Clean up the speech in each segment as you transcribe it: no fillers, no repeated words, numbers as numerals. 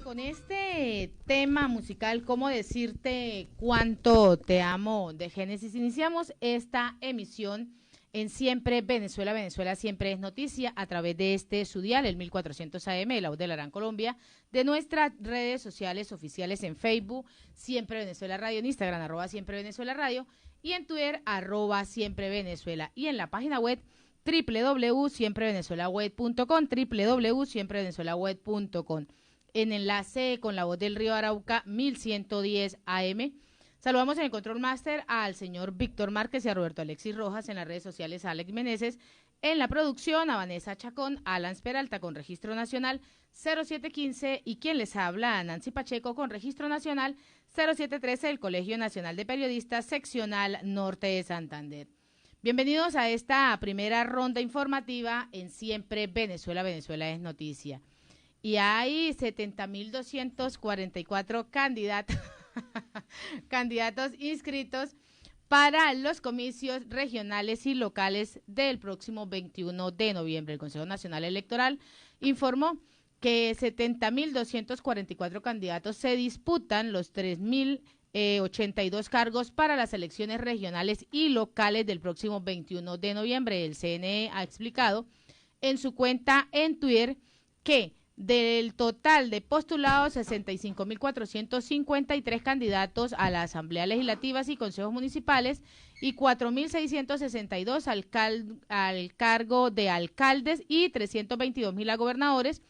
con este tema musical, ¿cómo decirte cuánto te amo? De Génesis, iniciamos esta emisión en Siempre Venezuela. Venezuela siempre es noticia a través de este su dial, el 1400 AM, la voz de la Gran Colombia, de nuestras redes sociales oficiales en Facebook, Siempre Venezuela Radio, en Instagram, @Siempre Venezuela Radio, y en Twitter, @Siempre Venezuela, y en la página web www.siemprevenezuelaweb.com, www.siemprevenezuelaweb.com, en enlace con la voz del Río Arauca 1110 AM. Saludamos en el Control Master al señor Víctor Márquez y a Roberto Alexis Rojas, en las redes sociales a Alex Meneses, en la producción a Vanessa Chacón, a Alan Peralta con Registro Nacional 0715 y quien les habla a Nancy Pacheco con Registro Nacional 0713 del Colegio Nacional de Periodistas Seccional Norte de Santander. Bienvenidos a esta primera ronda informativa en Siempre Venezuela. Venezuela es noticia. Y hay 70.244 candidatos inscritos para los comicios regionales y locales del próximo 21 de noviembre. El Consejo Nacional Electoral informó que 70.244 candidatos se disputan los 3.082 cargos para las elecciones regionales y locales del próximo 21 de noviembre. El CNE ha explicado en su cuenta en Twitter que del total de postulados, 65.453 candidatos a la Asamblea Legislativas y consejos municipales y 4.662 al cargo de alcaldes y 322.000 a gobernadores.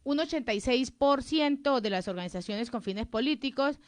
Un 86% de las organizaciones con fines políticos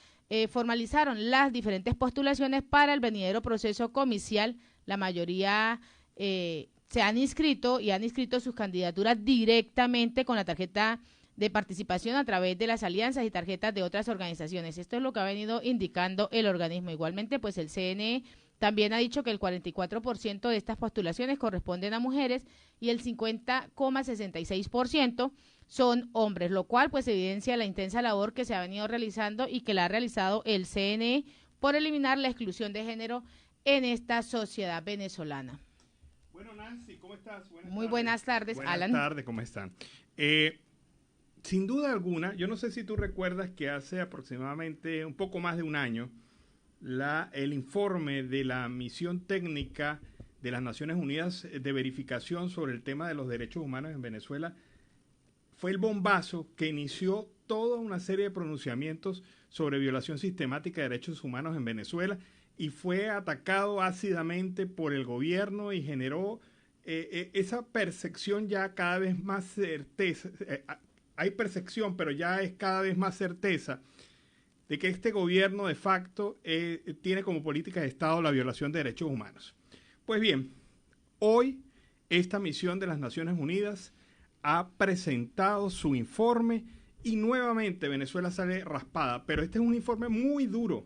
formalizaron las diferentes postulaciones para el venidero proceso comicial. La mayoría se han inscrito y han inscrito sus candidaturas directamente con la tarjeta de participación a través de las alianzas y tarjetas de otras organizaciones. Esto es lo que ha venido indicando el organismo. Igualmente, pues el CNE también ha dicho que el 44% de estas postulaciones corresponden a mujeres y el 50,66% son hombres, lo cual pues evidencia la intensa labor que se ha venido realizando y que la ha realizado el CNE por eliminar la exclusión de género en esta sociedad venezolana. Bueno, Nancy, ¿cómo estás? Muy buenas tardes, Alan. Buenas tardes, ¿cómo están? Sin duda alguna, yo no sé si tú recuerdas que hace aproximadamente un poco más de un año, el informe de la misión técnica de las Naciones Unidas de verificación sobre el tema de los derechos humanos en Venezuela fue el bombazo que inició toda una serie de pronunciamientos sobre violación sistemática de derechos humanos en Venezuela, y fue atacado ácidamente por el gobierno y generó esa percepción ya cada vez más certeza. Hay percepción, pero ya es cada vez más certeza de que este gobierno de facto tiene como política de Estado la violación de derechos humanos. Pues bien, hoy esta misión de las Naciones Unidas ha presentado su informe y nuevamente Venezuela sale raspada, pero este es un informe muy duro.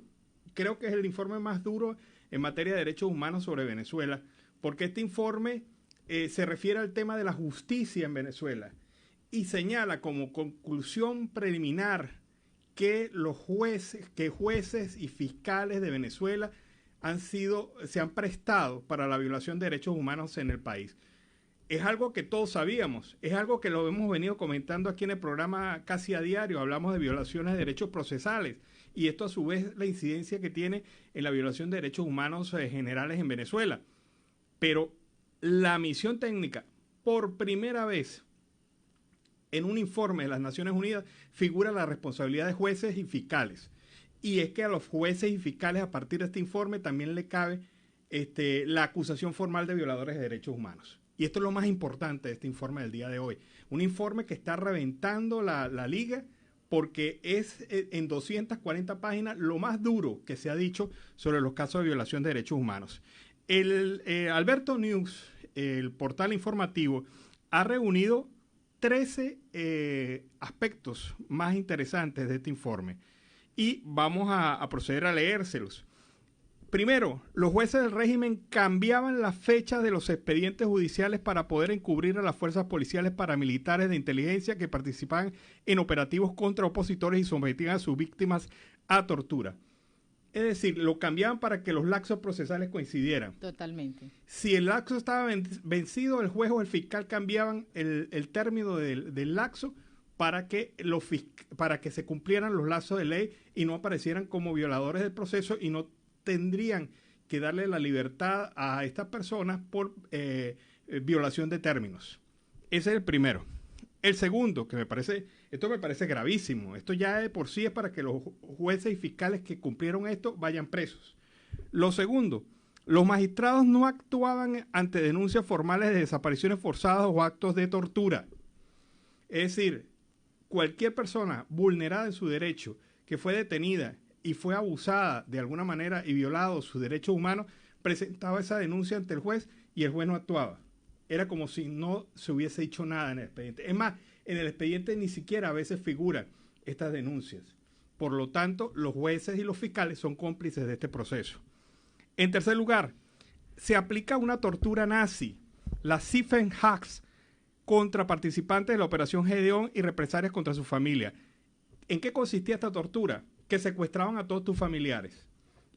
Creo que es el informe más duro en materia de derechos humanos sobre Venezuela, porque este informe se refiere al tema de la justicia en Venezuela y señala como conclusión preliminar que jueces y fiscales de Venezuela se han prestado para la violación de derechos humanos en el país. Es algo que todos sabíamos, es algo que lo hemos venido comentando aquí en el programa casi a diario. Hablamos de violaciones de derechos procesales y esto a su vez la incidencia que tiene en la violación de derechos humanos generales en Venezuela. Pero la misión técnica, por primera vez en un informe de las Naciones Unidas, figura la responsabilidad de jueces y fiscales. Y es que a los jueces y fiscales, a partir de este informe, también le cabe la acusación formal de violadores de derechos humanos. Y esto es lo más importante de este informe del día de hoy. Un informe que está reventando la liga porque es en 240 páginas lo más duro que se ha dicho sobre los casos de violación de derechos humanos. El Alberto News, el portal informativo, ha reunido 13 aspectos más interesantes de este informe y vamos a proceder a leérselos. Primero, los jueces del régimen cambiaban las fechas de los expedientes judiciales para poder encubrir a las fuerzas policiales paramilitares de inteligencia que participaban en operativos contra opositores y sometían a sus víctimas a tortura. Es decir, lo cambiaban para que los lapsos procesales coincidieran. Totalmente. Si el lapso estaba vencido, el juez o el fiscal cambiaban el término del lapso para que se cumplieran los lazos de ley y no aparecieran como violadores del proceso y no tendrían que darle la libertad a estas personas por violación de términos. Ese es el primero. El segundo, esto me parece gravísimo. Esto ya de por sí es para que los jueces y fiscales que cumplieron esto vayan presos. Lo segundo, los magistrados no actuaban ante denuncias formales de desapariciones forzadas o actos de tortura. Es decir, cualquier persona vulnerada en su derecho, que fue detenida y fue abusada de alguna manera y violado sus derechos humanos, presentaba esa denuncia ante el juez y el juez no actuaba. Era como si no se hubiese hecho nada en el expediente. Es más, en el expediente ni siquiera a veces figuran estas denuncias. Por lo tanto, los jueces y los fiscales son cómplices de este proceso. En tercer lugar, se aplica una tortura nazi, la Siffenhax, contra participantes de la Operación Gedeón y represalias contra su familia. ¿En qué consistía esta tortura? Que secuestraban a todos tus familiares.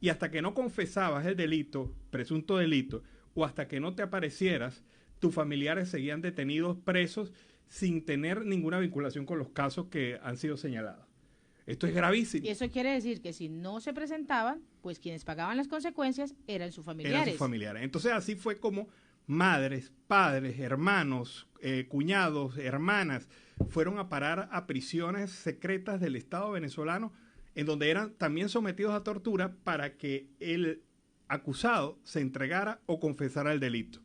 Y hasta que no confesabas el delito, presunto delito, o hasta que no te aparecieras, tus familiares seguían detenidos, presos, sin tener ninguna vinculación con los casos que han sido señalados. Esto es gravísimo. Y eso quiere decir que si no se presentaban, pues quienes pagaban las consecuencias eran sus familiares. Eran sus familiares. Entonces así fue como madres, padres, hermanos, cuñados, hermanas, fueron a parar a prisiones secretas del Estado venezolano, en donde eran también sometidos a tortura para que el acusado se entregara o confesara el delito.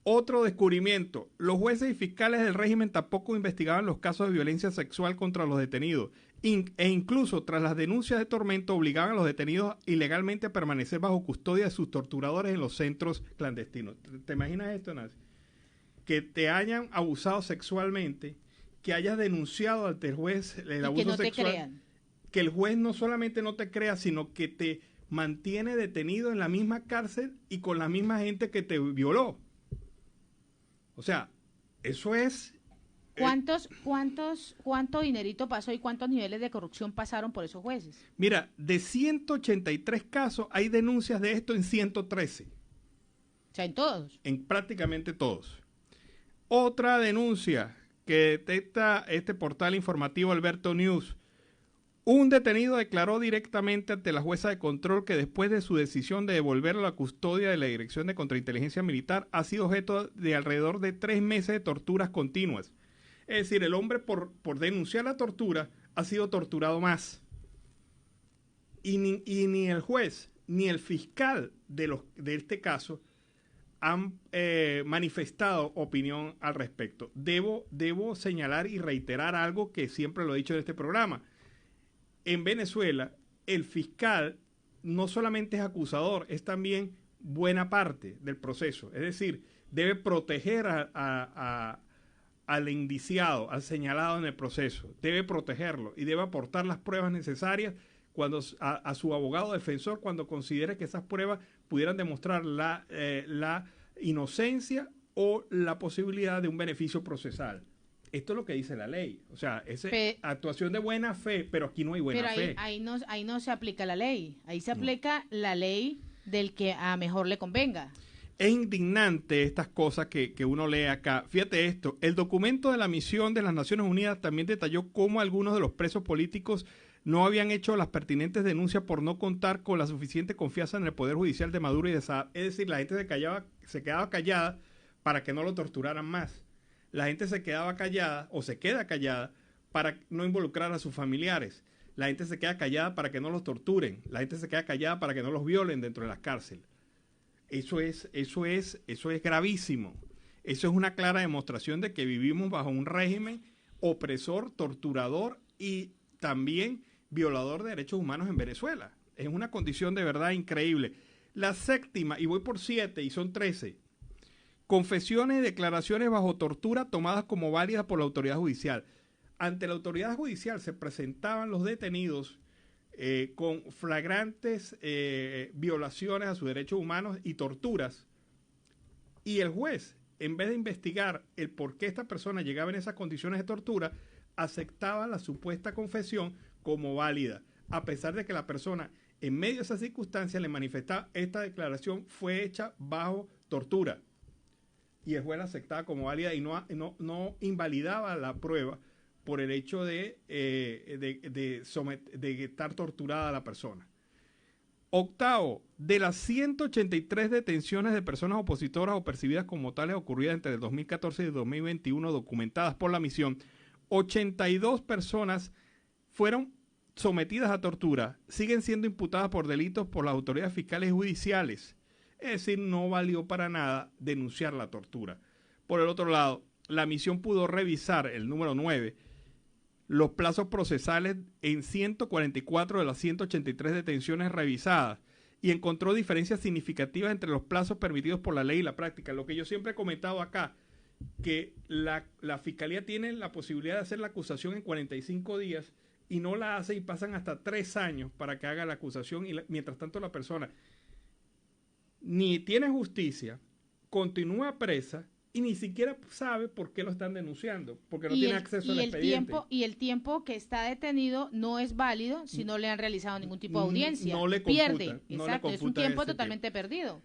Otro descubrimiento, los jueces y fiscales del régimen tampoco investigaban los casos de violencia sexual contra los detenidos e incluso tras las denuncias de tormento obligaban a los detenidos ilegalmente a permanecer bajo custodia de sus torturadores en los centros clandestinos. ¿Te imaginas esto, Nancy? Que te hayan abusado sexualmente, que hayas denunciado ante el juez el abuso sexual, te crean. Que el juez no solamente no te crea, sino que te mantiene detenido en la misma cárcel y con la misma gente que te violó. O sea, eso es... ¿Cuánto dinerito pasó y cuántos niveles de corrupción pasaron por esos jueces? Mira, de 183 casos hay denuncias de esto en 113. O sea, en todos. En prácticamente todos. Otra denuncia que detecta este portal informativo Alberto News. Un detenido declaró directamente ante la jueza de control que después de su decisión de devolverlo a la custodia de la Dirección de Contrainteligencia Militar ha sido objeto de alrededor de 3 meses de torturas continuas. Es decir, el hombre por denunciar la tortura ha sido torturado más. Y ni el juez ni el fiscal de este caso han manifestado opinión al respecto. Debo señalar y reiterar algo que siempre lo he dicho en este programa. En Venezuela, el fiscal no solamente es acusador, es también buena parte del proceso. Es decir, debe proteger al indiciado, al señalado en el proceso. Debe protegerlo y debe aportar las pruebas necesarias a su abogado defensor cuando considere que esas pruebas pudieran demostrar la inocencia o la posibilidad de un beneficio procesal. Esto es lo que dice la ley. O sea, es actuación de buena fe, pero aquí no hay buena fe. Pero ahí no se aplica la ley. Ahí se aplica la ley del que a mejor le convenga. Es indignante estas cosas que uno lee acá. Fíjate esto, el documento de la misión de las Naciones Unidas también detalló cómo algunos de los presos políticos no habían hecho las pertinentes denuncias por no contar con la suficiente confianza en el Poder Judicial de Maduro y de Saab. Es decir, la gente se quedaba callada para que no lo torturaran más. La gente se quedaba callada o se queda callada para no involucrar a sus familiares. La gente se queda callada para que no los torturen. La gente se queda callada para que no los violen dentro de las cárceles. Eso es gravísimo. Eso es una clara demostración de que vivimos bajo un régimen opresor, torturador y también violador de derechos humanos en Venezuela. Es una condición de verdad increíble. La séptima, y voy por 7 y son 13. Confesiones y declaraciones bajo tortura tomadas como válidas por la autoridad judicial. Ante la autoridad judicial se presentaban los detenidos con flagrantes violaciones a sus derechos humanos y torturas. Y el juez, en vez de investigar el por qué esta persona llegaba en esas condiciones de tortura, aceptaba la supuesta confesión como válida, a pesar de que la persona, en medio de esas circunstancias, le manifestaba esta declaración fue hecha bajo tortura. Y el juez la aceptaba como válida y no invalidaba la prueba por el hecho de estar torturada a la persona. Octavo, de las 183 detenciones de personas opositoras o percibidas como tales ocurridas entre el 2014 y el 2021 documentadas por la misión, 82 personas fueron sometidas a tortura, siguen siendo imputadas por delitos por las autoridades fiscales y judiciales. Es decir, no valió para nada denunciar la tortura. Por el otro lado, la misión pudo revisar, el número 9, los plazos procesales en 144 de las 183 detenciones revisadas y encontró diferencias significativas entre los plazos permitidos por la ley y la práctica. Lo que yo siempre he comentado acá, que la Fiscalía tiene la posibilidad de hacer la acusación en 45 días y no la hace y pasan hasta 3 años para que haga la acusación y mientras tanto la persona ni tiene justicia, continúa presa y ni siquiera sabe por qué lo están denunciando, porque no tiene acceso al expediente. Y el tiempo que está detenido no es válido si no le han realizado ningún tipo de audiencia. No le computa, pierde, exacto, es un tiempo totalmente perdido.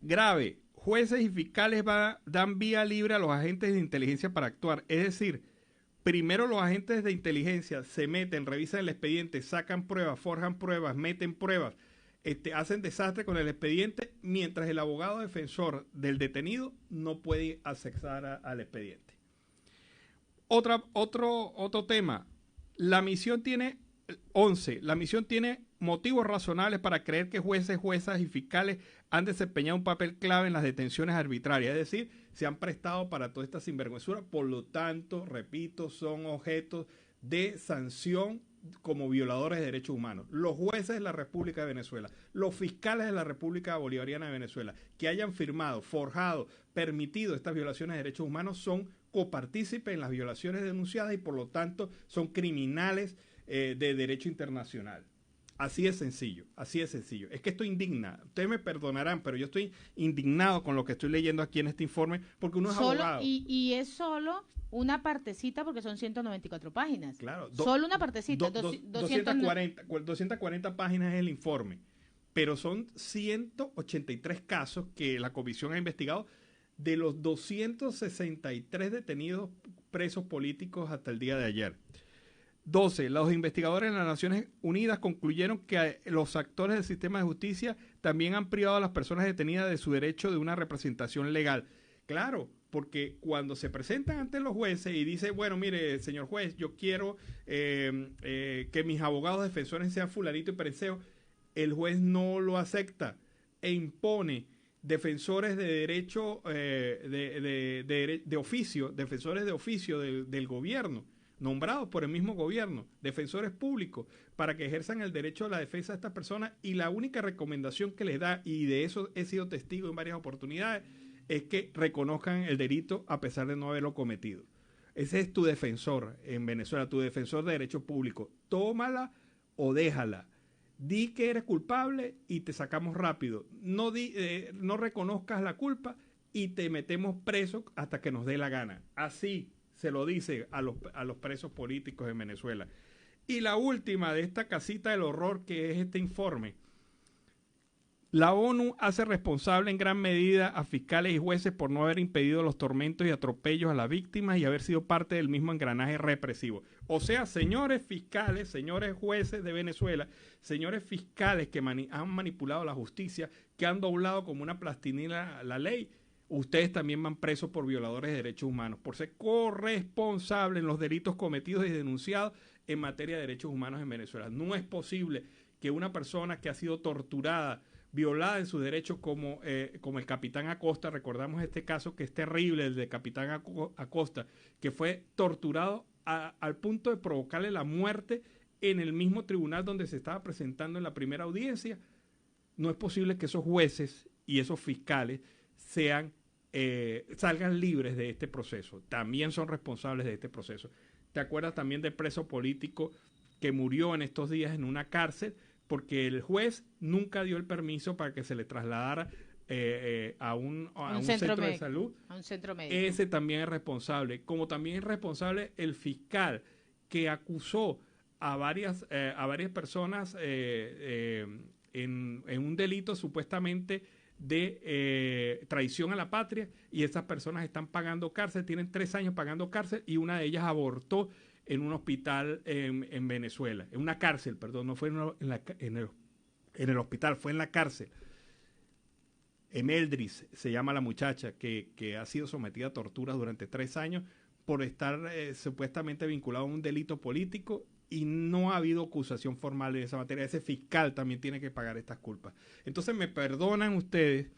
Grave, jueces y fiscales dan vía libre a los agentes de inteligencia para actuar, es decir, primero los agentes de inteligencia se meten, revisan el expediente, sacan pruebas, forjan pruebas, meten pruebas, hacen desastre con el expediente, mientras el abogado defensor del detenido no puede acceder al expediente. Otro tema, la misión tiene 11. La misión tiene motivos razonables para creer que jueces, juezas y fiscales han desempeñado un papel clave en las detenciones arbitrarias, es decir, se han prestado para toda esta sinvergüenzura, por lo tanto, repito, son objetos de sanción como violadores de derechos humanos. Los jueces de la República de Venezuela, los fiscales de la República Bolivariana de Venezuela, que hayan firmado, forjado, permitido estas violaciones de derechos humanos, son copartícipes en las violaciones denunciadas y por lo tanto son criminales de derecho internacional. Así de sencillo, así de sencillo. Es que estoy indigna. Ustedes me perdonarán, pero yo estoy indignado con lo que estoy leyendo aquí en este informe porque uno es abogado. Y es solo una partecita porque son 194 páginas. Claro. Solo una partecita. 240 páginas es el informe, pero son 183 casos que la comisión ha investigado de los 263 detenidos presos políticos hasta el día de ayer. 12. Los investigadores de las Naciones Unidas concluyeron que los actores del sistema de justicia también han privado a las personas detenidas de su derecho de una representación legal. Claro, porque cuando se presentan ante los jueces y dice, bueno, mire, señor juez, yo quiero que mis abogados defensores sean fulanito y perencejo, el juez no lo acepta e impone defensores de derecho de oficio, defensores de oficio del gobierno, nombrados por el mismo gobierno, defensores públicos, para que ejerzan el derecho a la defensa de estas personas, y la única recomendación que les da, y de eso he sido testigo en varias oportunidades, es que reconozcan el delito a pesar de no haberlo cometido. Ese es tu defensor en Venezuela, tu defensor de derecho público. Tómala o déjala. Di que eres culpable y te sacamos rápido. No reconozcas la culpa y te metemos preso hasta que nos dé la gana. Así se lo dice a los presos políticos en Venezuela. Y la última de esta casita del horror, que es este informe. La ONU hace responsable en gran medida a fiscales y jueces por no haber impedido los tormentos y atropellos a las víctimas y haber sido parte del mismo engranaje represivo. O sea, señores fiscales, señores jueces de Venezuela, señores fiscales que han manipulado la justicia, que han doblado como una plastilina la ley, ustedes también van presos por violadores de derechos humanos, por ser corresponsables en los delitos cometidos y denunciados en materia de derechos humanos en Venezuela. No es posible que una persona que ha sido torturada, violada en sus derechos como el capitán Acosta, recordamos este caso que es terrible, el de capitán Acosta, que fue torturado al punto de provocarle la muerte en el mismo tribunal donde se estaba presentando en la primera audiencia. No es posible que esos jueces y esos fiscales salgan libres de este proceso. También son responsables de este proceso. ¿Te acuerdas también del preso político que murió en estos días en una cárcel porque el juez nunca dio el permiso para que se le trasladara a un centro de salud? A un centro médico. Ese también es responsable. Como también es responsable el fiscal que acusó a varias personas en un delito supuestamente de traición a la patria, y esas personas están pagando cárcel, tienen 3 años pagando cárcel, y una de ellas abortó en un hospital en Venezuela, en una cárcel, perdón, no fue en el hospital, fue en la cárcel. Emeldris se llama la muchacha que ha sido sometida a torturas durante 3 años por estar supuestamente vinculado a un delito político y no ha habido acusación formal en esa materia. Ese fiscal también tiene que pagar estas culpas. Entonces me perdonan ustedes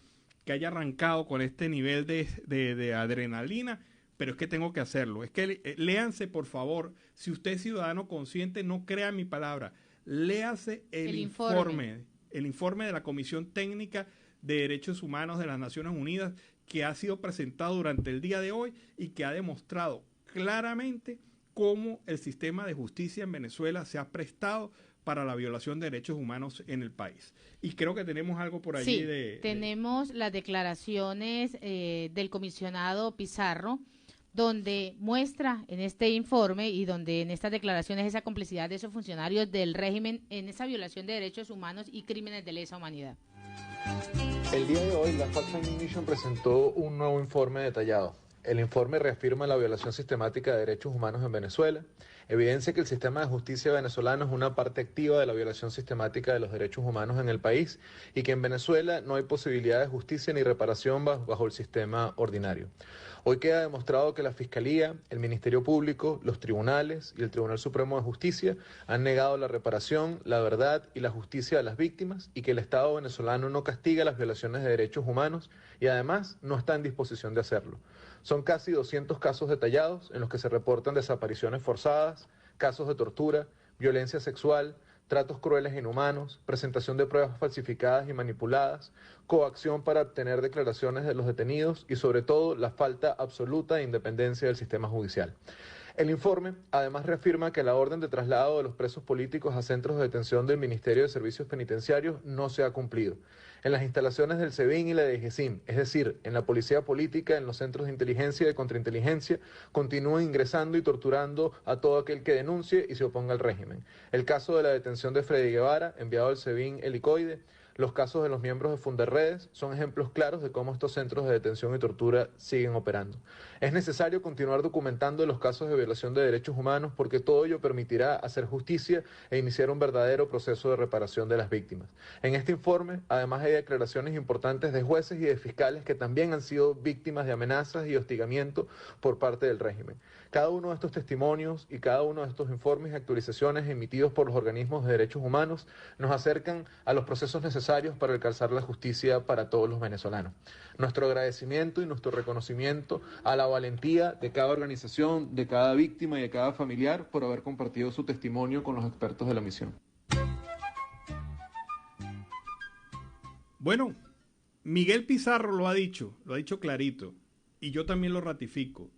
que haya arrancado con este nivel de adrenalina, pero es que tengo que hacerlo. Es que léanse, por favor, si usted es ciudadano consciente, no crea mi palabra, léase el informe de la Comisión Técnica de Derechos Humanos de las Naciones Unidas, que ha sido presentado durante el día de hoy y que ha demostrado claramente cómo el sistema de justicia en Venezuela se ha prestado para la violación de derechos humanos en el país. Y creo que tenemos algo por allí tenemos las declaraciones del comisionado Pizarro, donde muestra en este informe y donde en estas declaraciones esa complicidad de esos funcionarios del régimen en esa violación de derechos humanos y crímenes de lesa humanidad. El día de hoy, la Fact-Finding Mission presentó un nuevo informe detallado. El informe reafirma la violación sistemática de derechos humanos en Venezuela, evidencia que el sistema de justicia venezolano es una parte activa de la violación sistemática de los derechos humanos en el país y que en Venezuela no hay posibilidad de justicia ni reparación bajo el sistema ordinario. Hoy queda demostrado que la Fiscalía, el Ministerio Público, los tribunales y el Tribunal Supremo de Justicia han negado la reparación, la verdad y la justicia a las víctimas y que el Estado venezolano no castiga las violaciones de derechos humanos y además no está en disposición de hacerlo. Son casi 200 casos detallados en los que se reportan desapariciones forzadas, casos de tortura, violencia sexual, tratos crueles e inhumanos, presentación de pruebas falsificadas y manipuladas, coacción para obtener declaraciones de los detenidos y sobre todo la falta absoluta de independencia del sistema judicial. El informe además reafirma que la orden de traslado de los presos políticos a centros de detención del Ministerio de Servicios Penitenciarios no se ha cumplido. En las instalaciones del SEBIN y la DGCIN, es decir, en la policía política, en los centros de inteligencia y de contrainteligencia, continúan ingresando y torturando a todo aquel que denuncie y se oponga al régimen. El caso de la detención de Freddy Guevara, enviado al SEBIN Helicoide, los casos de los miembros de Funderredes son ejemplos claros de cómo estos centros de detención y tortura siguen operando. Es necesario continuar documentando los casos de violación de derechos humanos porque todo ello permitirá hacer justicia e iniciar un verdadero proceso de reparación de las víctimas. En este informe, además, hay declaraciones importantes de jueces y de fiscales que también han sido víctimas de amenazas y hostigamiento por parte del régimen. Cada uno de estos testimonios y cada uno de estos informes y actualizaciones emitidos por los organismos de derechos humanos nos acercan a los procesos necesarios para alcanzar la justicia para todos los venezolanos. Nuestro agradecimiento y nuestro reconocimiento a la valentía de cada organización, de cada víctima y de cada familiar por haber compartido su testimonio con los expertos de la misión. Bueno, Miguel Pizarro lo ha dicho clarito, y yo también lo ratifico.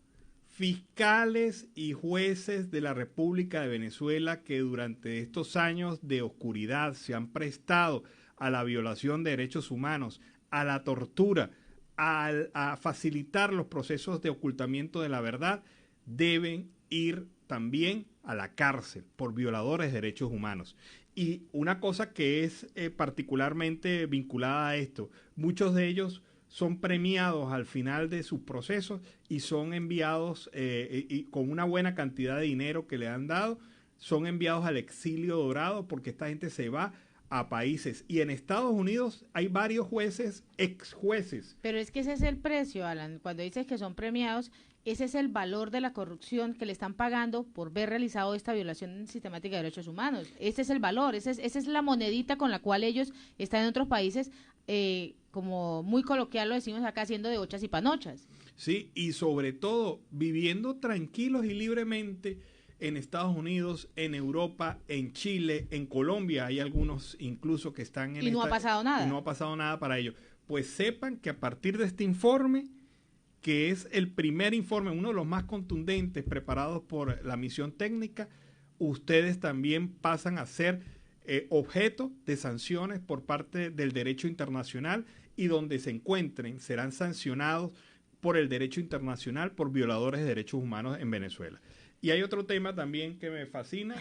Fiscales y jueces de la República de Venezuela que durante estos años de oscuridad se han prestado a la violación de derechos humanos, a la tortura, a facilitar los procesos de ocultamiento de la verdad, deben ir también a la cárcel por violadores de derechos humanos. Y una cosa que es particularmente vinculada a esto, muchos de ellos son premiados al final de sus procesos y son enviados y con una buena cantidad de dinero que le han dado, son enviados al exilio dorado porque esta gente se va a países. Y en Estados Unidos hay varios jueces, ex jueces. Pero es que ese es el precio, Alan. Cuando dices que son premiados, ese es el valor de la corrupción que le están pagando por ver realizado esta violación sistemática de derechos humanos. Ese es el valor, esa es la monedita con la cual ellos están en otros países, como muy coloquial lo decimos acá, haciendo de ochas y panochas. Sí, y sobre todo viviendo tranquilos y libremente en Estados Unidos, en Europa, en Chile, en Colombia. Hay algunos incluso que están en... Y no ha pasado nada. Y no ha pasado nada para ellos. Pues sepan que a partir de este informe, que es el primer informe, uno de los más contundentes preparados por la misión técnica, ustedes también pasan a ser objeto de sanciones por parte del derecho internacional y donde se encuentren serán sancionados por el derecho internacional por violadores de derechos humanos en Venezuela. Y hay otro tema también que me fascina.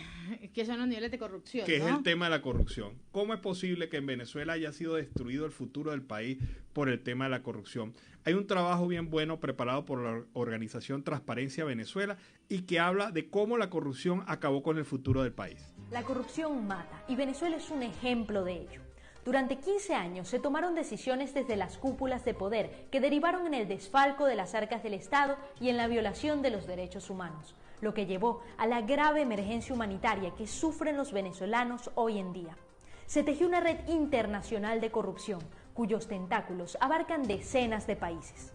Que son los niveles de corrupción, que ¿no? es el tema de la corrupción. ¿Cómo es posible que en Venezuela haya sido destruido el futuro del país por el tema de la corrupción? Hay un trabajo bien bueno preparado por la organización Transparencia Venezuela y que habla de cómo la corrupción acabó con el futuro del país. La corrupción mata y Venezuela es un ejemplo de ello. Durante 15 años se tomaron decisiones desde las cúpulas de poder que derivaron en el desfalco de las arcas del Estado y en la violación de los derechos humanos, lo que llevó a la grave emergencia humanitaria que sufren los venezolanos hoy en día. Se tejió una red internacional de corrupción, cuyos tentáculos abarcan decenas de países.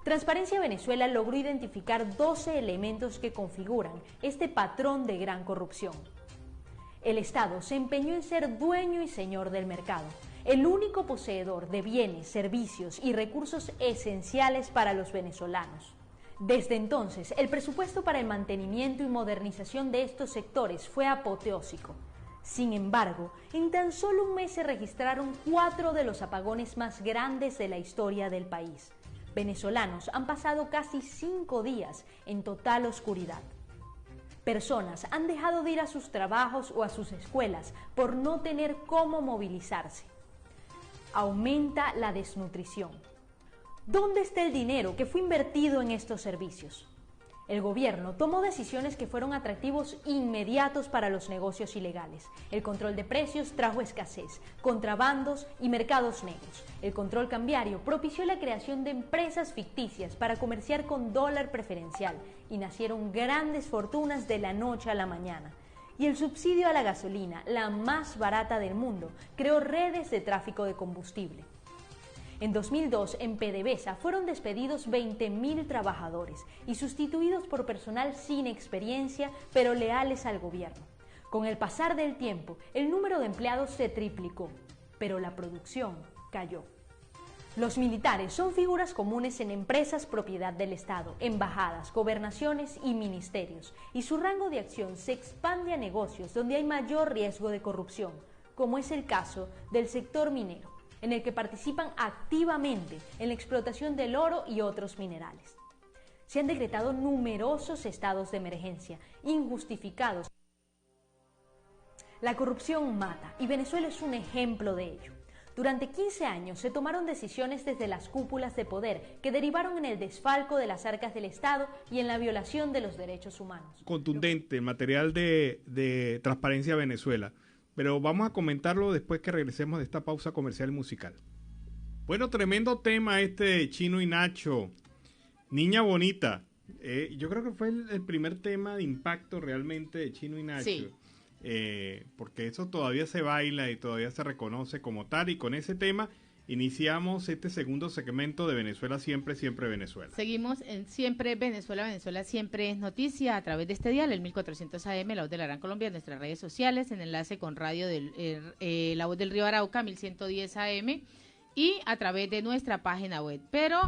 Transparencia Venezuela logró identificar 12 elementos que configuran este patrón de gran corrupción. El Estado se empeñó en ser dueño y señor del mercado, el único poseedor de bienes, servicios y recursos esenciales para los venezolanos. Desde entonces, el presupuesto para el mantenimiento y modernización de estos sectores fue apoteósico. Sin embargo, en tan solo un mes se registraron 4 de los apagones más grandes de la historia del país. Venezolanos han pasado casi 5 días en total oscuridad. Personas han dejado de ir a sus trabajos o a sus escuelas por no tener cómo movilizarse. Aumenta la desnutrición. ¿Dónde está el dinero que fue invertido en estos servicios? El gobierno tomó decisiones que fueron atractivos inmediatos para los negocios ilegales. El control de precios trajo escasez, contrabandos y mercados negros. El control cambiario propició la creación de empresas ficticias para comerciar con dólar preferencial y nacieron grandes fortunas de la noche a la mañana. Y el subsidio a la gasolina, la más barata del mundo, creó redes de tráfico de combustible. En 2002, en PDVSA fueron despedidos 20.000 trabajadores y sustituidos por personal sin experiencia, pero leales al gobierno. Con el pasar del tiempo, el número de empleados se triplicó, pero la producción cayó. Los militares son figuras comunes en empresas propiedad del Estado, embajadas, gobernaciones y ministerios, y su rango de acción se expande a negocios donde hay mayor riesgo de corrupción, como es el caso del sector minero, en el que participan activamente en la explotación del oro y otros minerales. Se han decretado numerosos estados de emergencia, injustificados. La corrupción mata y Venezuela es un ejemplo de ello. Durante 15 años se tomaron decisiones desde las cúpulas de poder que derivaron en el desfalco de las arcas del Estado y en la violación de los derechos humanos. Contundente el material de Transparencia Venezuela. Pero vamos a comentarlo después que regresemos de esta pausa comercial y musical. Bueno, tremendo tema este de Chino y Nacho. Niña Bonita. Yo creo que fue el primer tema de impacto realmente de Chino y Nacho. Sí. Porque eso todavía se baila y todavía se reconoce como tal. Y con ese tema iniciamos este segundo segmento de Venezuela Siempre, Siempre Venezuela. Seguimos en Siempre Venezuela, Venezuela Siempre es noticia a través de este dial, el 1400 AM, La Voz de la Gran Colombia, en nuestras redes sociales, en enlace con radio La Voz del Río Arauca, 1110 AM, y a través de nuestra página web. Pero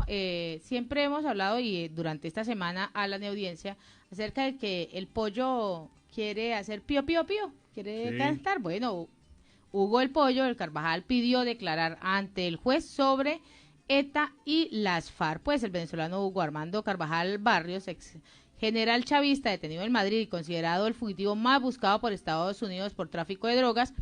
siempre hemos hablado, y durante esta semana a la audiencia, acerca de que el pollo quiere hacer pío, pío, pío, quiere cantar. Bueno, Hugo el Pollo del Carvajal pidió declarar ante el juez sobre ETA y las FARC. Pues el venezolano Hugo Armando Carvajal Barrios, ex general chavista detenido en Madrid y considerado el fugitivo más buscado por Estados Unidos por tráfico de drogas,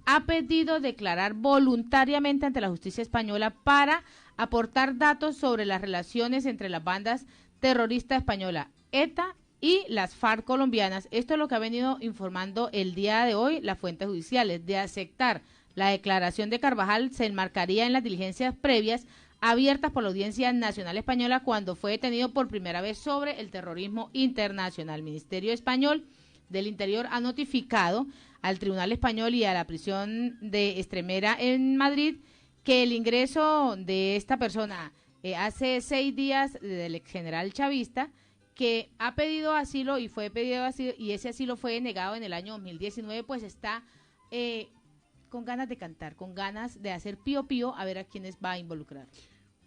ha pedido declarar voluntariamente ante la justicia española para aportar datos sobre las relaciones entre las bandas terroristas españolas ETA y las FARC colombianas. Esto es lo que ha venido informando el día de hoy las fuentes judiciales. De aceptar la declaración de Carvajal, se enmarcaría en las diligencias previas abiertas por la Audiencia Nacional Española cuando fue detenido por primera vez sobre el terrorismo internacional. El Ministerio Español del Interior ha notificado al Tribunal Español y a la prisión de Extremera en Madrid que el ingreso de esta persona hace 6 días del ex general chavista, que ha pedido asilo y fue pedido asilo y ese asilo fue negado en el año 2019, pues está con ganas de cantar, con ganas de hacer pío pío, a ver a quiénes va a involucrar.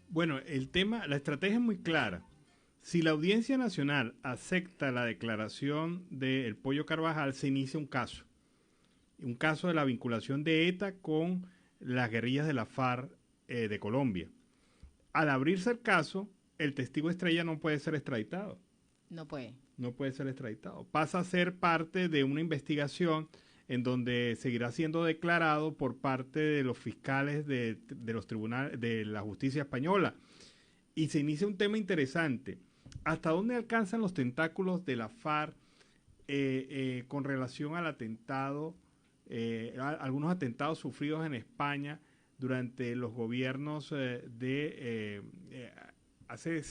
Bueno, el tema, la estrategia es muy clara. Si la Audiencia Nacional acepta la declaración del Pollo Carvajal, se inicia un caso de la vinculación de ETA con las guerrillas de la FARC de Colombia. Al abrirse el caso, el testigo estrella no puede ser extraditado. No puede. No puede ser extraditado. Pasa a ser parte de una investigación en donde seguirá siendo declarado por parte de los fiscales de los tribunales de la justicia española. Y se inicia un tema interesante. ¿Hasta dónde alcanzan los tentáculos de la FARC con relación al atentado, algunos atentados sufridos en España durante los gobiernos hace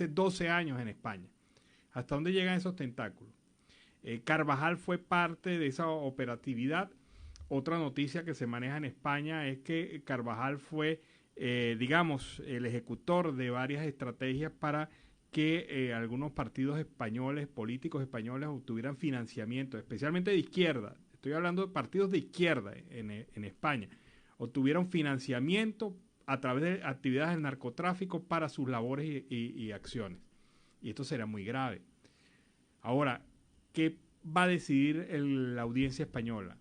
12 años en España? ¿Hasta dónde llegan esos tentáculos? Carvajal fue parte de esa operatividad. Otra noticia que se maneja en España es que Carvajal fue, digamos, el ejecutor de varias estrategias para que algunos partidos españoles, políticos españoles, obtuvieran financiamiento, especialmente de izquierda. Estoy hablando de partidos de izquierda en España. Obtuvieron financiamiento a través de actividades del narcotráfico para sus labores y acciones. Y esto será muy grave. Ahora, ¿qué va a decidir la audiencia española?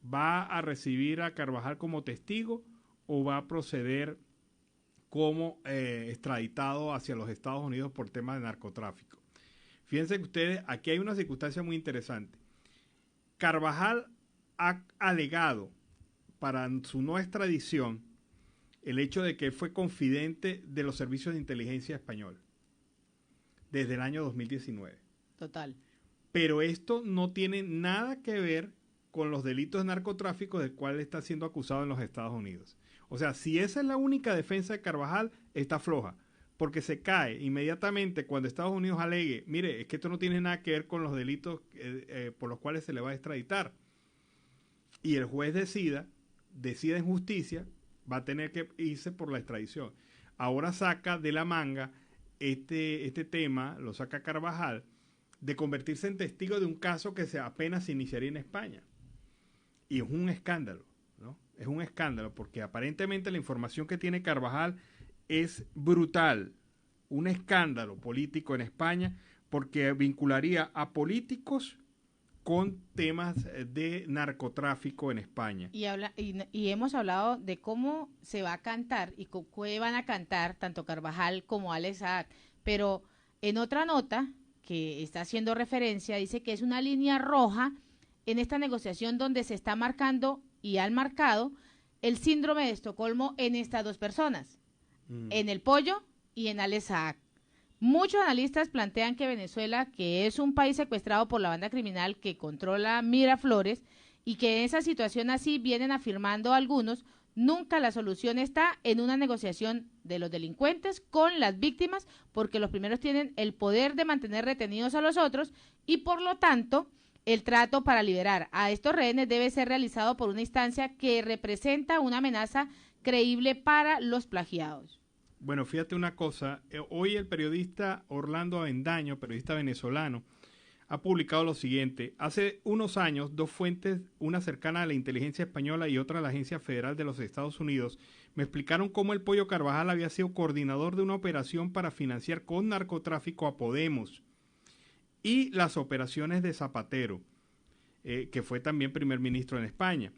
¿Va a recibir a Carvajal como testigo o va a proceder como extraditado hacia los Estados Unidos por temas de narcotráfico? Fíjense que ustedes, aquí hay una circunstancia muy interesante. Carvajal ha alegado para su no extradición el hecho de que él fue confidente de los servicios de inteligencia española desde el año 2019. Total. Pero esto no tiene nada que ver con los delitos de narcotráfico del cual está siendo acusado en los Estados Unidos. O sea, si esa es la única defensa de Carvajal, está floja, porque se cae inmediatamente cuando Estados Unidos alegue, mire, es que esto no tiene nada que ver con los delitos por los cuales se le va a extraditar. Y el juez decida en justicia, va a tener que irse por la extradición. Ahora saca de la manga este tema, lo saca Carvajal, de convertirse en testigo de un caso que apenas se iniciaría en España. Y es un escándalo, ¿no? Es un escándalo porque aparentemente la información que tiene Carvajal es brutal. Un escándalo político en España porque vincularía a políticos con temas de narcotráfico en España. Y hemos hablado de cómo se va a cantar y con qué van a cantar tanto Carvajal como Alex Saab. Pero en otra nota que está haciendo referencia, dice que es una línea roja en esta negociación donde se está marcando y han marcado el síndrome de Estocolmo en estas dos personas, en el Pollo y en Alex Saab. Muchos analistas plantean que Venezuela, que es un país secuestrado por la banda criminal que controla Miraflores, y que en esa situación así vienen afirmando algunos, nunca la solución está en una negociación de los delincuentes con las víctimas, porque los primeros tienen el poder de mantener retenidos a los otros y por lo tanto el trato para liberar a estos rehenes debe ser realizado por una instancia que representa una amenaza creíble para los plagiados. Bueno, fíjate una cosa, hoy el periodista Orlando Avendaño, periodista venezolano, ha publicado lo siguiente. Hace unos años, dos fuentes, una cercana a la inteligencia española y otra a la Agencia Federal de los Estados Unidos, me explicaron cómo el Pollo Carvajal había sido coordinador de una operación para financiar con narcotráfico a Podemos y las operaciones de Zapatero, que fue también primer ministro en España.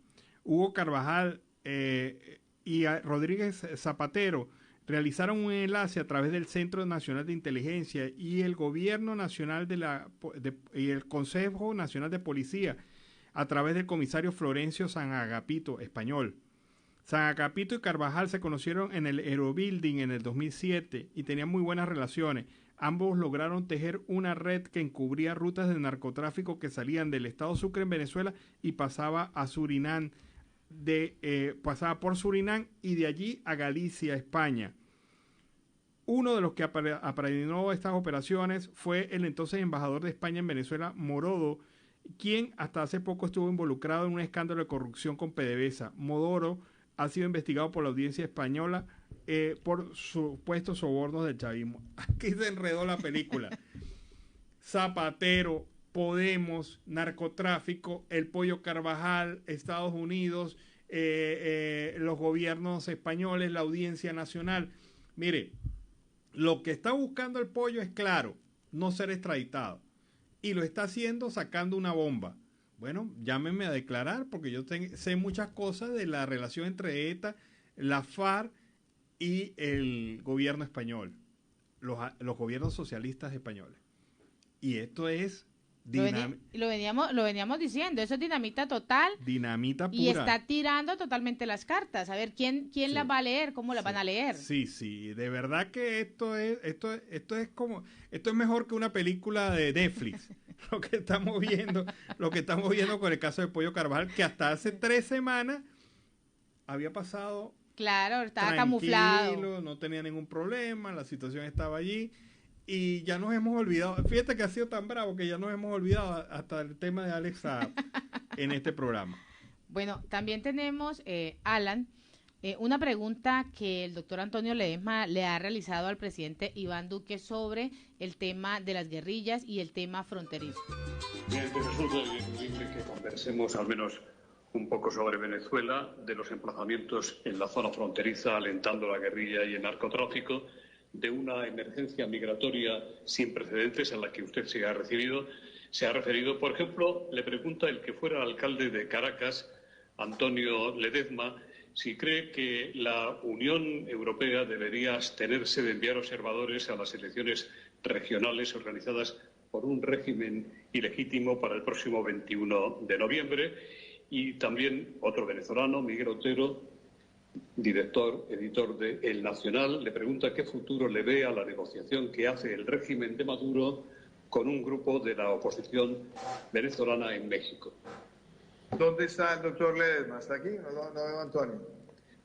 Hugo Carvajal y Rodríguez Zapatero realizaron un enlace a través del Centro Nacional de Inteligencia y el Gobierno Nacional y el Consejo Nacional de Policía a través del comisario Florencio San Agapito, español. San Agapito y Carvajal se conocieron en el Aerobuilding en el 2007 y tenían muy buenas relaciones. Ambos lograron tejer una red que encubría rutas de narcotráfico que salían del estado Sucre en Venezuela y pasaba a Surinam, pasaba por Surinam y de allí a Galicia, España. Uno de los que apadrinó estas operaciones fue el entonces embajador de España en Venezuela, Morodo, quien hasta hace poco estuvo involucrado en un escándalo de corrupción con PDVSA. Modoro ha sido investigado por la audiencia española por supuestos sobornos del chavismo. Aquí se enredó la película. Zapatero, Podemos, narcotráfico, el Pollo Carvajal, Estados Unidos, los gobiernos españoles, la Audiencia Nacional. Mire, lo que está buscando el Pollo es claro, no ser extraditado. Y lo está haciendo sacando una bomba. Bueno, llámenme a declarar porque yo sé muchas cosas de la relación entre ETA, la FARC y el gobierno español, los gobiernos socialistas españoles. Y esto es lo veníamos diciendo, eso es dinamita total. Dinamita pura. Y está tirando totalmente las cartas. A ver, ¿quién Sí. las va a leer? ¿Cómo las van a leer? Sí, de verdad que esto es mejor que una película de Netflix. lo que estamos viendo con el caso de Pollo Carvajal, que hasta hace 3 semanas había pasado. Claro, estaba tranquilo, camuflado. no tenía ningún problema, la situación estaba allí. Y ya nos hemos olvidado, fíjate que ha sido tan bravo que ya nos hemos olvidado hasta el tema de Alex Saab en este programa. Bueno, también tenemos, Alan, una pregunta que el doctor Antonio Ledesma le ha realizado al presidente Iván Duque sobre el tema de las guerrillas y el tema fronterizo. Bien, que resulta imposible que conversemos al menos un poco sobre Venezuela, de los emplazamientos en la zona fronteriza alentando la guerrilla y el narcotráfico, de una emergencia migratoria sin precedentes a la que usted se ha referido. Por ejemplo, le pregunta el que fuera alcalde de Caracas, Antonio Ledesma, si cree que la Unión Europea debería abstenerse de enviar observadores a las elecciones regionales organizadas por un régimen ilegítimo para el próximo 21 de noviembre. Y también otro venezolano, Miguel Otero, editor de El Nacional, le pregunta qué futuro le ve a la negociación que hace el régimen de Maduro con un grupo de la oposición venezolana en México. ¿Dónde está el doctor Ledesma? ¿Está aquí? No veo a Antonio.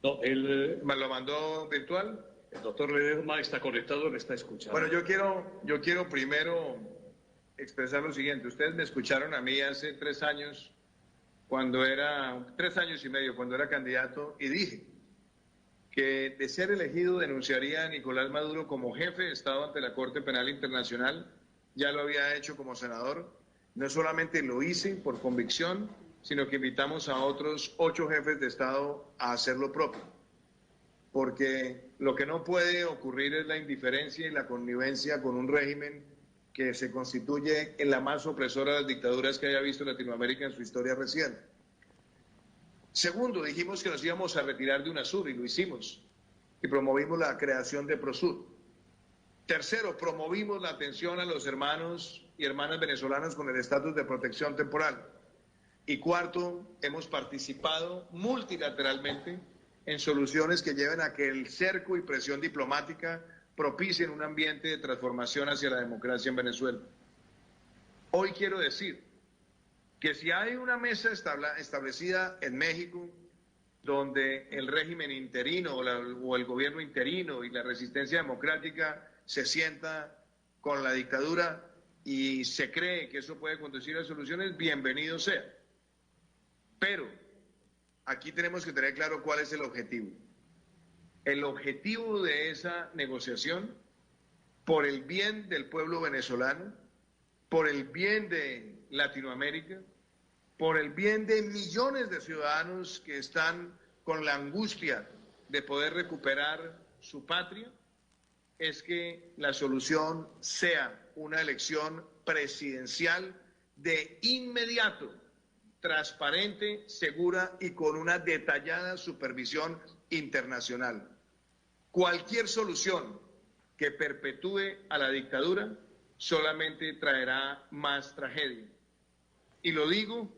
No, ¿Me lo mandó virtual? El doctor Ledesma está conectado, le está escuchando. Bueno, yo quiero primero expresar lo siguiente. Ustedes me escucharon a mí hace 3 años, 3 años y medio, cuando era candidato, y dije que de ser elegido denunciaría a Nicolás Maduro como jefe de Estado ante la Corte Penal Internacional. Ya lo había hecho como senador. No solamente lo hice por convicción, sino que invitamos a otros 8 jefes de Estado a hacer lo propio. Porque lo que no puede ocurrir es la indiferencia y la connivencia con un régimen que se constituye en la más opresora de las dictaduras que haya visto Latinoamérica en su historia reciente. Segundo, dijimos que nos íbamos a retirar de UNASUR y lo hicimos. Y promovimos la creación de PROSUR. Tercero, promovimos la atención a los hermanos y hermanas venezolanos con el estatus de protección temporal. Y cuarto, hemos participado multilateralmente en soluciones que lleven a que el cerco y presión diplomática propicien un ambiente de transformación hacia la democracia en Venezuela. Hoy quiero decir que si hay una mesa establecida en México donde el régimen interino o el gobierno interino y la resistencia democrática se sienta con la dictadura y se cree que eso puede conducir a soluciones, bienvenido sea. Pero aquí tenemos que tener claro cuál es el objetivo. El objetivo de esa negociación, por el bien del pueblo venezolano, por el bien de Latinoamérica, por el bien de millones de ciudadanos que están con la angustia de poder recuperar su patria, es que la solución sea una elección presidencial de inmediato, transparente, segura y con una detallada supervisión internacional. Cualquier solución que perpetúe a la dictadura solamente traerá más tragedia. Y lo digo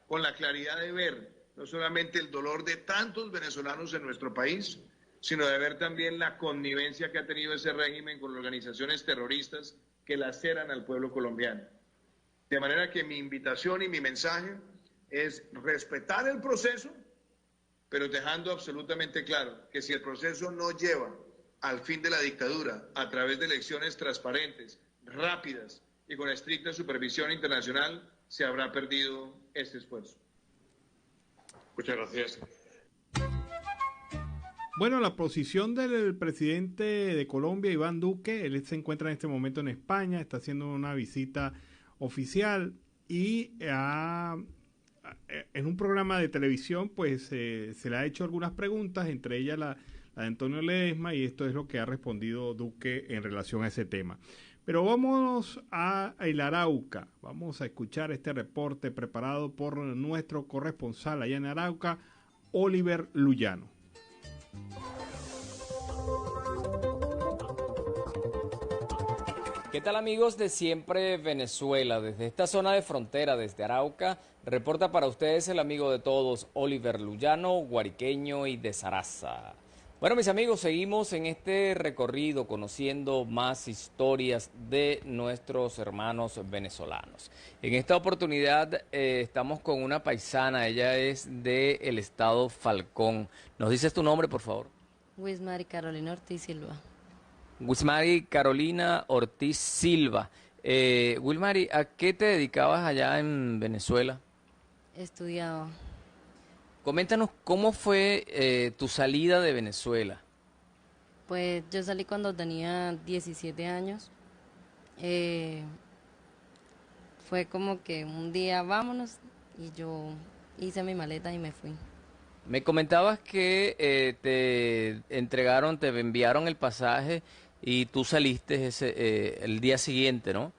con la claridad de ver no solamente el dolor de tantos venezolanos en nuestro país, sino de ver también la connivencia que ha tenido ese régimen con organizaciones terroristas que laceran al pueblo colombiano. De manera que mi invitación y mi mensaje es respetar el proceso, pero dejando absolutamente claro que si el proceso no lleva al fin de la dictadura a través de elecciones transparentes, rápidas y con estricta supervisión internacional, se habrá perdido este esfuerzo. Muchas gracias. Bueno, la posición del presidente de Colombia, Iván Duque, él se encuentra en este momento en España, está haciendo una visita oficial y en un programa de televisión pues se le ha hecho algunas preguntas, entre ellas la de Antonio Ledesma, y esto es lo que ha respondido Duque en relación a ese tema. Pero vamos a el Arauca, vamos a escuchar este reporte preparado por nuestro corresponsal allá en Arauca, Oliver Luyano. ¿Qué tal amigos de Siempre Venezuela? Desde esta zona de frontera, desde Arauca, reporta para ustedes el amigo de todos, Oliver Luyano, guariqueño y de Zaraza. Bueno, mis amigos, seguimos en este recorrido conociendo más historias de nuestros hermanos venezolanos. En esta oportunidad estamos con una paisana, ella es del estado Falcón. ¿Nos dices tu nombre, por favor? Wismari Carolina Ortiz Silva. Wismari Carolina Ortiz Silva. Wilmari, ¿a qué te dedicabas allá en Venezuela? Estudiaba. Coméntanos cómo fue tu salida de Venezuela. Pues yo salí cuando tenía 17 años. Fue como que un día vámonos y yo hice mi maleta y me fui. Me comentabas que te entregaron, te enviaron el pasaje y tú saliste el día siguiente, ¿no?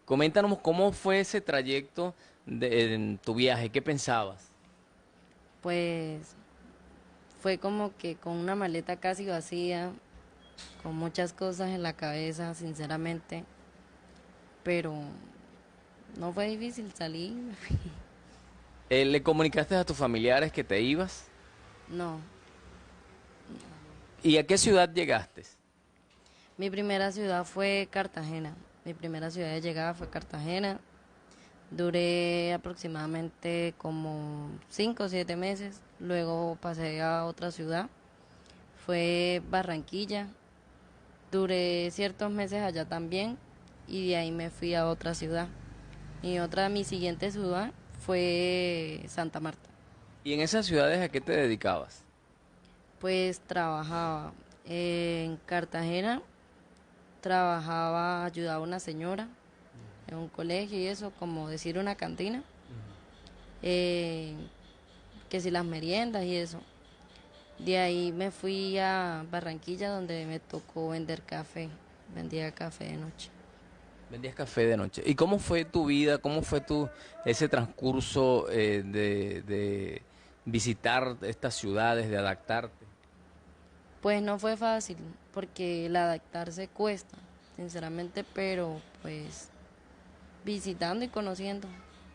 Coméntanos cómo fue ese trayecto en tu viaje, ¿qué pensabas? Pues fue como que con una maleta casi vacía, con muchas cosas en la cabeza, sinceramente, pero no fue difícil salir. ¿Le comunicaste a tus familiares que te ibas? No. ¿Y a qué ciudad llegaste? Mi primera ciudad fue Cartagena. Mi primera ciudad de llegada fue Cartagena. Duré aproximadamente como 5 o 7 meses. Luego pasé a otra ciudad. Fue Barranquilla. Duré ciertos meses allá también. Y de ahí me fui a otra ciudad. Mi siguiente ciudad fue Santa Marta. ¿Y en esas ciudades a qué te dedicabas? Pues trabajaba en Cartagena. Ayudaba a una señora en un colegio y eso, como decir una cantina, que si las meriendas y eso. De ahí me fui a Barranquilla donde me tocó vender café, vendía café de noche. Vendías café de noche. ¿Y cómo fue tu vida, cómo fue ese transcurso de visitar estas ciudades, de adaptarte? Pues no fue fácil, porque el adaptarse cuesta, sinceramente, pero pues visitando y conociendo.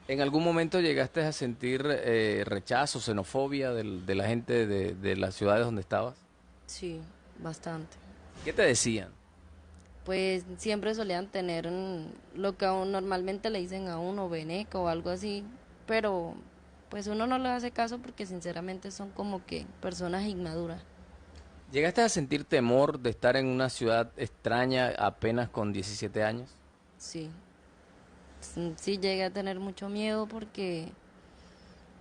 ¿En algún momento llegaste a sentir rechazo, xenofobia de la gente de las ciudades donde estabas? Sí, bastante. ¿Qué te decían? Pues siempre solían tener lo que normalmente le dicen a uno, veneco o algo así, pero pues uno no le hace caso porque sinceramente son como que personas inmaduras. ¿Llegaste a sentir temor de estar en una ciudad extraña apenas con 17 años? Sí. Sí llegué a tener mucho miedo porque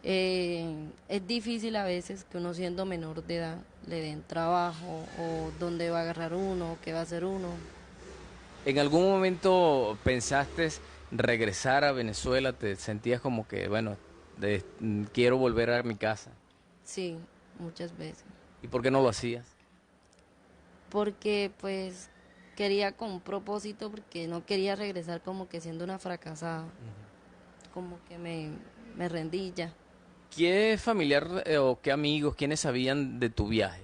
es difícil a veces que uno siendo menor de edad le den trabajo o dónde va a agarrar uno, qué va a hacer uno. ¿En algún momento pensaste regresar a Venezuela? ¿Te sentías como que, bueno, quiero volver a mi casa? Sí, muchas veces. ¿Y por qué no lo hacías? Porque pues quería con un propósito, porque no quería regresar como que siendo una fracasada. Como que me rendí ya. ¿Qué familiar o qué amigos, quiénes sabían de tu viaje?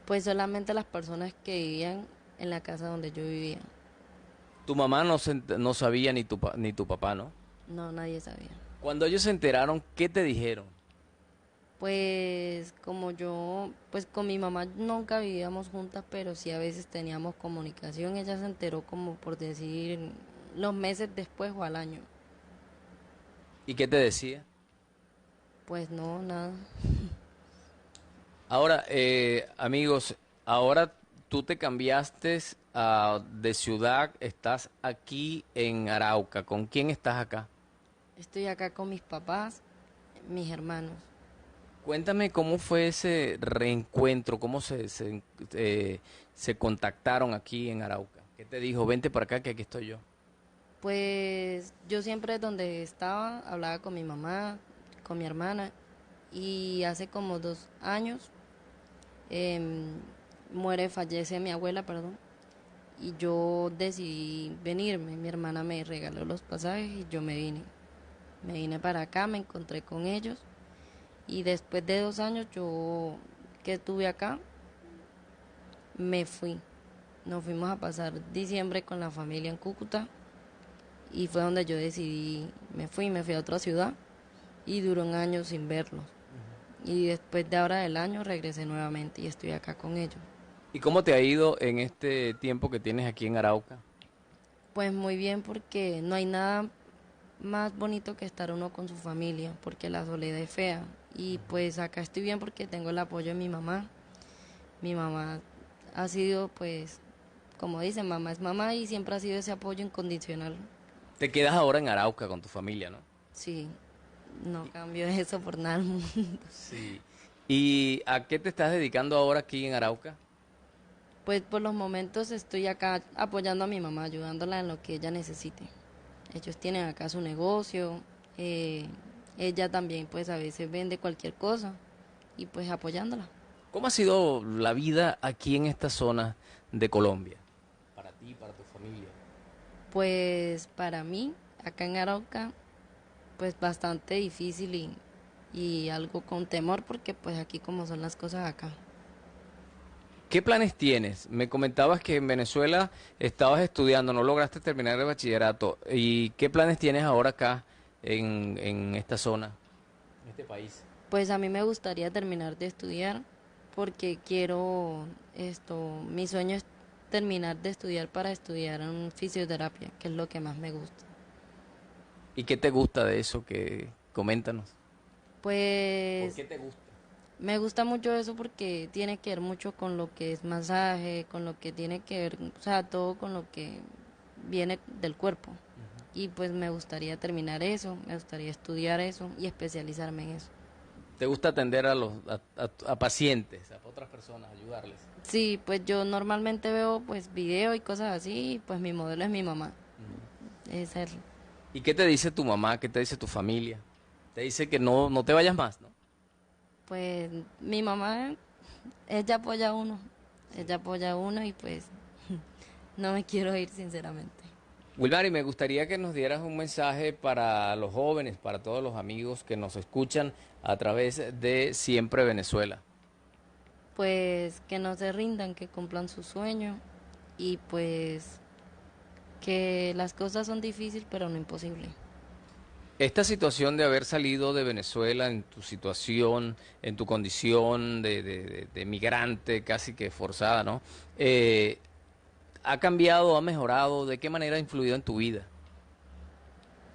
Pues solamente las personas que vivían en la casa donde yo vivía. Tu mamá no sabía ni tu papá, ¿no? No, nadie sabía. Cuando ellos se enteraron, ¿qué te dijeron? Pues como yo, pues con mi mamá nunca vivíamos juntas, pero sí a veces teníamos comunicación. Ella se enteró como por decir los meses después o al año. ¿Y qué te decía? Pues no, nada. Ahora, amigos, ahora tú te cambiaste de ciudad, estás aquí en Arauca. ¿Con quién estás acá? Estoy acá con mis papás, mis hermanos. Cuéntame cómo fue ese reencuentro, cómo se contactaron aquí en Arauca. ¿Qué te dijo? Vente para acá que aquí estoy yo. Pues yo siempre donde estaba hablaba con mi mamá, con mi hermana, y hace como 2 años fallece mi abuela, perdón, y yo decidí venirme. Mi hermana me regaló los pasajes y yo me vine para acá, me encontré con ellos, y después de 2 años yo que estuve acá, me fui Nos fuimos a pasar diciembre con la familia en Cúcuta y fue donde yo decidí, me fui a otra ciudad y duró un año sin verlos. Y después de ahora del año regresé nuevamente y estoy acá con ellos. ¿Y cómo te ha ido en este tiempo que tienes aquí en Arauca? Pues muy bien, porque no hay nada más bonito que estar uno con su familia, porque la soledad es fea. Y pues acá estoy bien porque tengo el apoyo de mi mamá. Mi mamá ha sido, pues, como dicen, mamá es mamá y siempre ha sido ese apoyo incondicional. Te quedas ahora en Arauca con tu familia, ¿no? Sí, no cambio eso por nada del mundo. Sí. ¿Y a qué te estás dedicando ahora aquí en Arauca? Pues por los momentos estoy acá apoyando a mi mamá, ayudándola en lo que ella necesite. Ellos tienen acá su negocio, ella también pues a veces vende cualquier cosa y pues apoyándola. ¿Cómo ha sido la vida aquí en esta zona de Colombia? Para ti, para tu familia. Pues para mí, acá en Arauca, pues bastante difícil y algo con temor porque pues aquí como son las cosas acá. ¿Qué planes tienes? Me comentabas que en Venezuela estabas estudiando, no lograste terminar el bachillerato. ¿Y qué planes tienes ahora acá en esta zona, en este país? Pues a mí me gustaría terminar de estudiar porque quiero mi sueño es terminar de estudiar para estudiar en fisioterapia, que es lo que más me gusta. ¿Y qué te gusta de eso? Coméntanos. Pues ¿Por qué te gusta? me gusta mucho eso porque tiene que ver mucho con lo que es masaje, con lo que tiene que ver, o sea, todo con lo que viene del cuerpo. Y pues me gustaría terminar eso, me gustaría estudiar eso y especializarme en eso. ¿Te gusta atender a pacientes, a otras personas, ayudarles? Sí, pues yo normalmente veo pues videos y cosas así, y pues mi modelo es mi mamá. Esa es. ¿Y qué te dice tu mamá? ¿Qué te dice tu familia? Te dice que no te vayas más, ¿no? Pues mi mamá, ella apoya a uno y pues no me quiero ir sinceramente. Wilmary, me gustaría que nos dieras un mensaje para los jóvenes, para todos los amigos que nos escuchan a través de Siempre Venezuela. Pues que no se rindan, que cumplan su sueño y pues que las cosas son difíciles pero no imposibles. Esta situación de haber salido de Venezuela en tu situación, en tu condición de migrante casi que forzada, ¿no? ¿Ha cambiado, ha mejorado? ¿De qué manera ha influido en tu vida?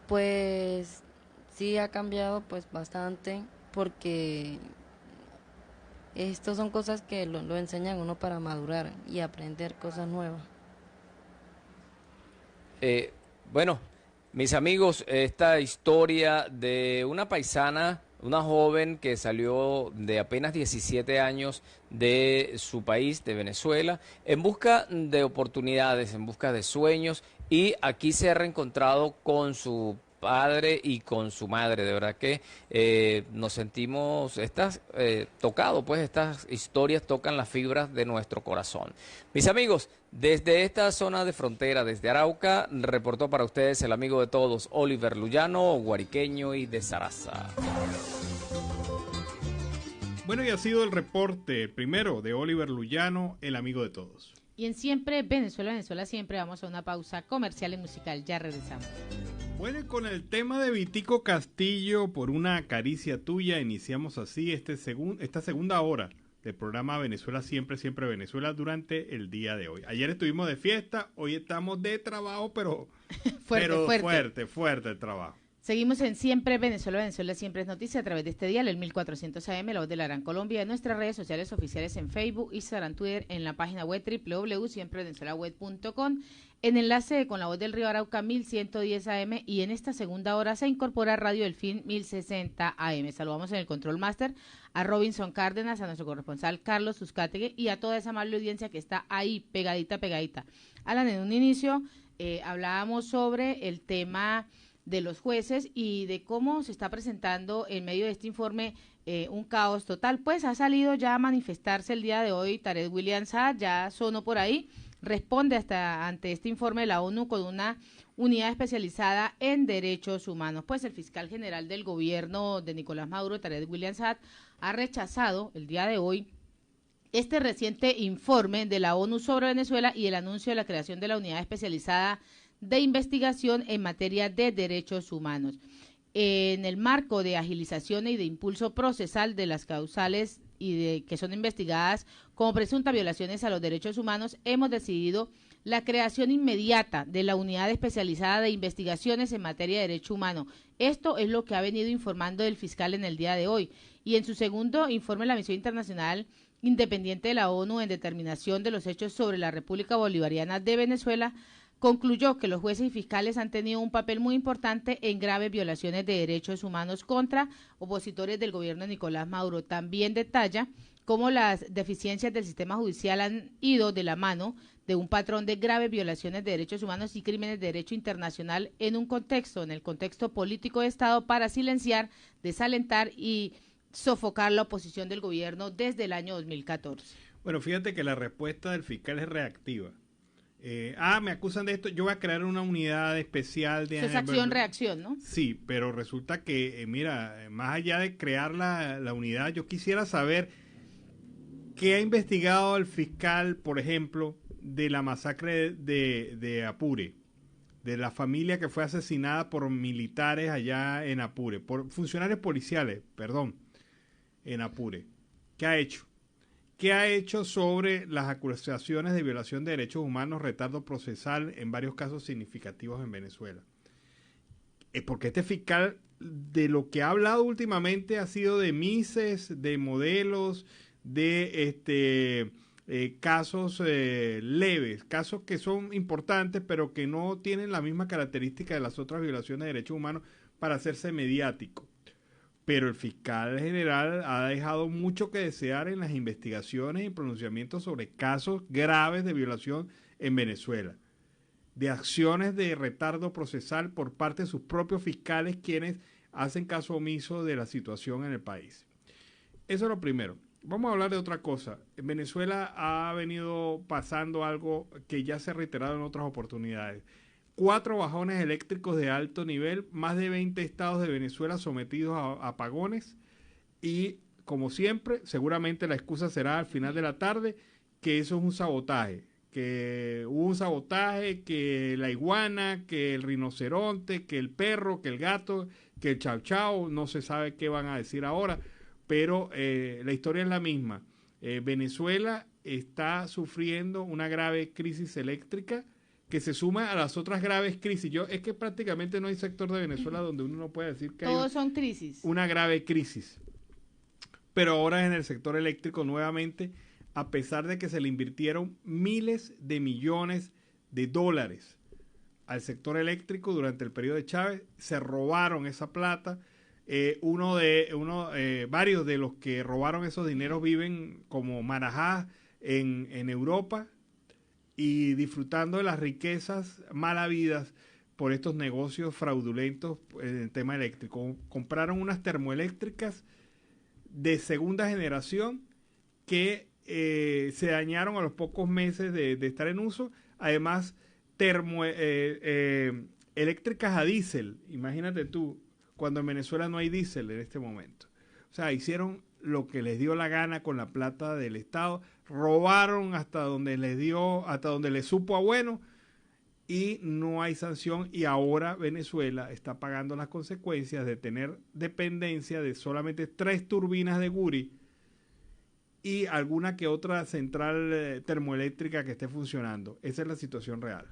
Pues sí ha cambiado pues bastante porque estas son cosas que lo enseñan uno para madurar y aprender cosas nuevas. Bueno, mis amigos, esta historia de una paisana, una joven que salió de apenas 17 años de su país, de Venezuela, en busca de oportunidades, en busca de sueños, y aquí se ha reencontrado con su padre y con su madre. De verdad que nos sentimos tocados, pues estas historias tocan las fibras de nuestro corazón. Mis amigos, desde esta zona de frontera, desde Arauca, reportó para ustedes el amigo de todos, Oliver Luyano, guariqueño y de Zaraza. Bueno, y ha sido el reporte primero de Oliver Luyano, el amigo de todos. Y en Siempre Venezuela, Venezuela siempre, vamos a una pausa comercial y musical. Ya regresamos. Bueno, y con el tema de Vitico Castillo, por una caricia tuya, iniciamos así esta segunda hora del programa Venezuela Siempre, Siempre Venezuela durante el día de hoy. Ayer estuvimos de fiesta, hoy estamos de trabajo, pero fuerte el trabajo. Seguimos en Siempre Venezuela, Venezuela siempre es noticia a través de este dial, el 1400 AM, La Voz de la Gran Colombia, en nuestras redes sociales oficiales en Facebook, Instagram, Twitter, en la página web www.siemprevenezuelaweb.com, en enlace con La Voz del Río Arauca 1110 AM y en esta segunda hora se incorpora Radio Delfín 1060 AM. Saludamos en el Control Master a Robinson Cárdenas, a nuestro corresponsal Carlos Uzcategui y a toda esa amable audiencia que está ahí pegadita. Alan, en un inicio hablábamos sobre el tema de los jueces y de cómo se está presentando en medio de este informe un caos total. Pues ha salido ya a manifestarse el día de hoy Tarek William Saad, ya sonó por ahí, responde ante este informe de la ONU con una unidad especializada en derechos humanos. Pues el fiscal general del gobierno de Nicolás Maduro, Tarek William Saad, ha rechazado el día de hoy este reciente informe de la ONU sobre Venezuela y el anuncio de la creación de la unidad especializada de investigación en materia de derechos humanos. En el marco de agilización y de impulso procesal de las causales que son investigadas como presuntas violaciones a los derechos humanos, hemos decidido la creación inmediata de la unidad especializada de investigaciones en materia de derecho humano. Esto es lo que ha venido informando el fiscal en el día de hoy. Y en su segundo informe, la Misión Internacional Independiente de la ONU en determinación de los hechos sobre la República Bolivariana de Venezuela, concluyó que los jueces y fiscales han tenido un papel muy importante en graves violaciones de derechos humanos contra opositores del gobierno de Nicolás Maduro. También detalla cómo las deficiencias del sistema judicial han ido de la mano de un patrón de graves violaciones de derechos humanos y crímenes de derecho internacional en el contexto político de Estado, para silenciar, desalentar y sofocar la oposición del gobierno desde el año 2014. Bueno, fíjate que la respuesta del fiscal es reactiva. Me acusan de esto, yo voy a crear una unidad especial de... Eso es acción-reacción, ¿no? Sí, pero resulta que, mira, más allá de crear la unidad, yo quisiera saber qué ha investigado el fiscal, por ejemplo, de la masacre de Apure, de la familia que fue asesinada por militares allá en Apure, por funcionarios policiales, perdón, en Apure. ¿Qué ha hecho? ¿Qué ha hecho sobre las acusaciones de violación de derechos humanos, retardo procesal en varios casos significativos en Venezuela? Porque este fiscal, de lo que ha hablado últimamente, ha sido de mises, de modelos, de casos leves, casos que son importantes, pero que no tienen la misma característica de las otras violaciones de derechos humanos para hacerse mediático. Pero el fiscal general ha dejado mucho que desear en las investigaciones y pronunciamientos sobre casos graves de violación en Venezuela, de acciones de retardo procesal por parte de sus propios fiscales, quienes hacen caso omiso de la situación en el país. Eso es lo primero. Vamos a hablar de otra cosa. En Venezuela ha venido pasando algo que ya se ha reiterado en otras oportunidades. 4 bajones eléctricos de alto nivel, más de 20 estados de Venezuela sometidos a apagones y, como siempre, seguramente la excusa será al final de la tarde que eso es un sabotaje, que hubo un sabotaje, que la iguana, que el rinoceronte, que el perro, que el gato, que el chau chau, no se sabe qué van a decir ahora, pero la historia es la misma. Venezuela está sufriendo una grave crisis eléctrica que se suma a las otras graves crisis. Es que prácticamente no hay sector de Venezuela donde uno no puede decir que todos son crisis. Una grave crisis. Pero ahora en el sector eléctrico nuevamente, a pesar de que se le invirtieron miles de millones de dólares al sector eléctrico durante el periodo de Chávez, se robaron esa plata. Varios de los que robaron esos dineros viven como marajás en Europa, y disfrutando de las riquezas mal habidas por estos negocios fraudulentos en el tema eléctrico. Compraron unas termoeléctricas de segunda generación que se dañaron a los pocos meses de estar en uso. Además, eléctricas a diésel. Imagínate tú, cuando en Venezuela no hay diésel en este momento. O sea, hicieron lo que les dio la gana con la plata del Estado, robaron hasta donde les supo a bueno, y no hay sanción, y ahora Venezuela está pagando las consecuencias de tener dependencia de solamente 3 turbinas de Guri y alguna que otra central termoeléctrica que esté funcionando. Esa es la situación real.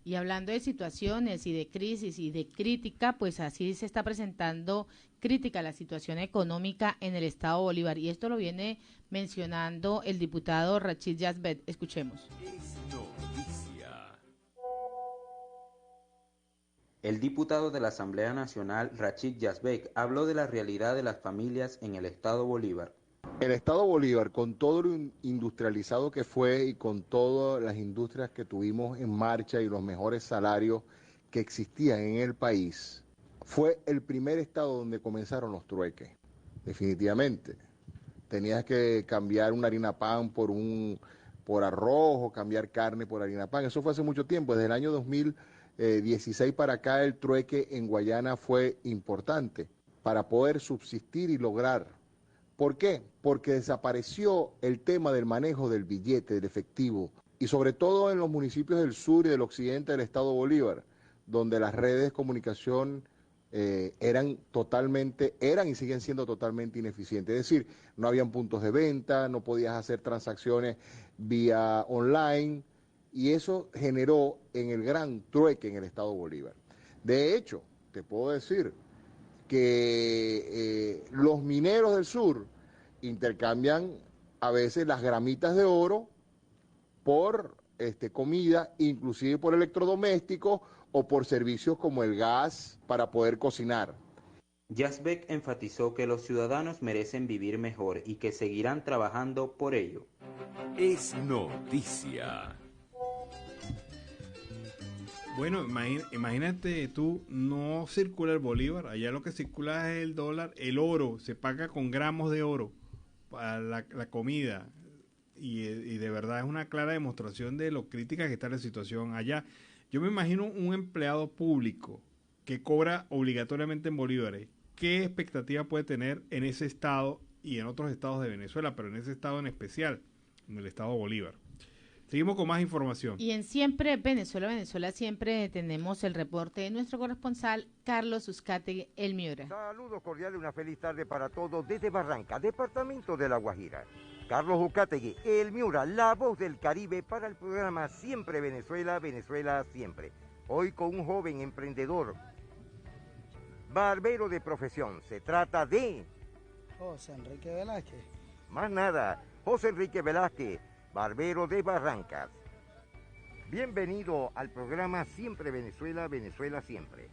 Y hablando de situaciones y de crisis y de crítica, pues así se está presentando crítica a la situación económica en el estado Bolívar. Y esto lo viene mencionando el diputado Rachid Yazbek. Escuchemos. El diputado de la Asamblea Nacional, Rachid Yazbek, habló de la realidad de las familias en el estado Bolívar. El estado Bolívar, con todo lo industrializado que fue y con todas las industrias que tuvimos en marcha y los mejores salarios que existían en el país, fue el primer estado donde comenzaron los trueques, definitivamente. Tenías que cambiar una harina pan por arroz, o cambiar carne por harina pan. Eso fue hace mucho tiempo. Desde el año 2016 para acá el trueque en Guayana fue importante para poder subsistir y lograr ¿Por qué? Porque desapareció el tema del manejo del billete, del efectivo, y sobre todo en los municipios del sur y del occidente del estado Bolívar, donde las redes de comunicación eran y siguen siendo totalmente ineficientes. Es decir, no habían puntos de venta, no podías hacer transacciones vía online, y eso generó en el gran trueque en el estado Bolívar. De hecho, te puedo decir que los mineros del sur intercambian a veces las gramitas de oro por comida, inclusive por electrodomésticos o por servicios como el gas para poder cocinar. Yazbek enfatizó que los ciudadanos merecen vivir mejor y que seguirán trabajando por ello. Es noticia. Bueno, imagínate tú, no circula el bolívar, allá lo que circula es el dólar, el oro, se paga con gramos de oro para la comida, y de verdad es una clara demostración de lo crítica que está la situación allá. Yo me imagino un empleado público que cobra obligatoriamente en bolívares. ¿Qué expectativa puede tener en ese estado y en otros estados de Venezuela, pero en ese estado en especial, en el estado Bolívar? Seguimos con más información. Y en Siempre Venezuela siempre tenemos el reporte de nuestro corresponsal Carlos Uzcategui, El Miura. Saludos cordiales, una feliz tarde para todos desde Barranca, departamento de La Guajira. Carlos Uzcategui, El Miura, la voz del Caribe para el programa Siempre Venezuela, Venezuela siempre. Hoy con un joven emprendedor, barbero de profesión. Se trata de José Enrique Velázquez. Más nada, José Enrique Velázquez, barbero de Barrancas. Bienvenido al programa Siempre Venezuela, Venezuela siempre.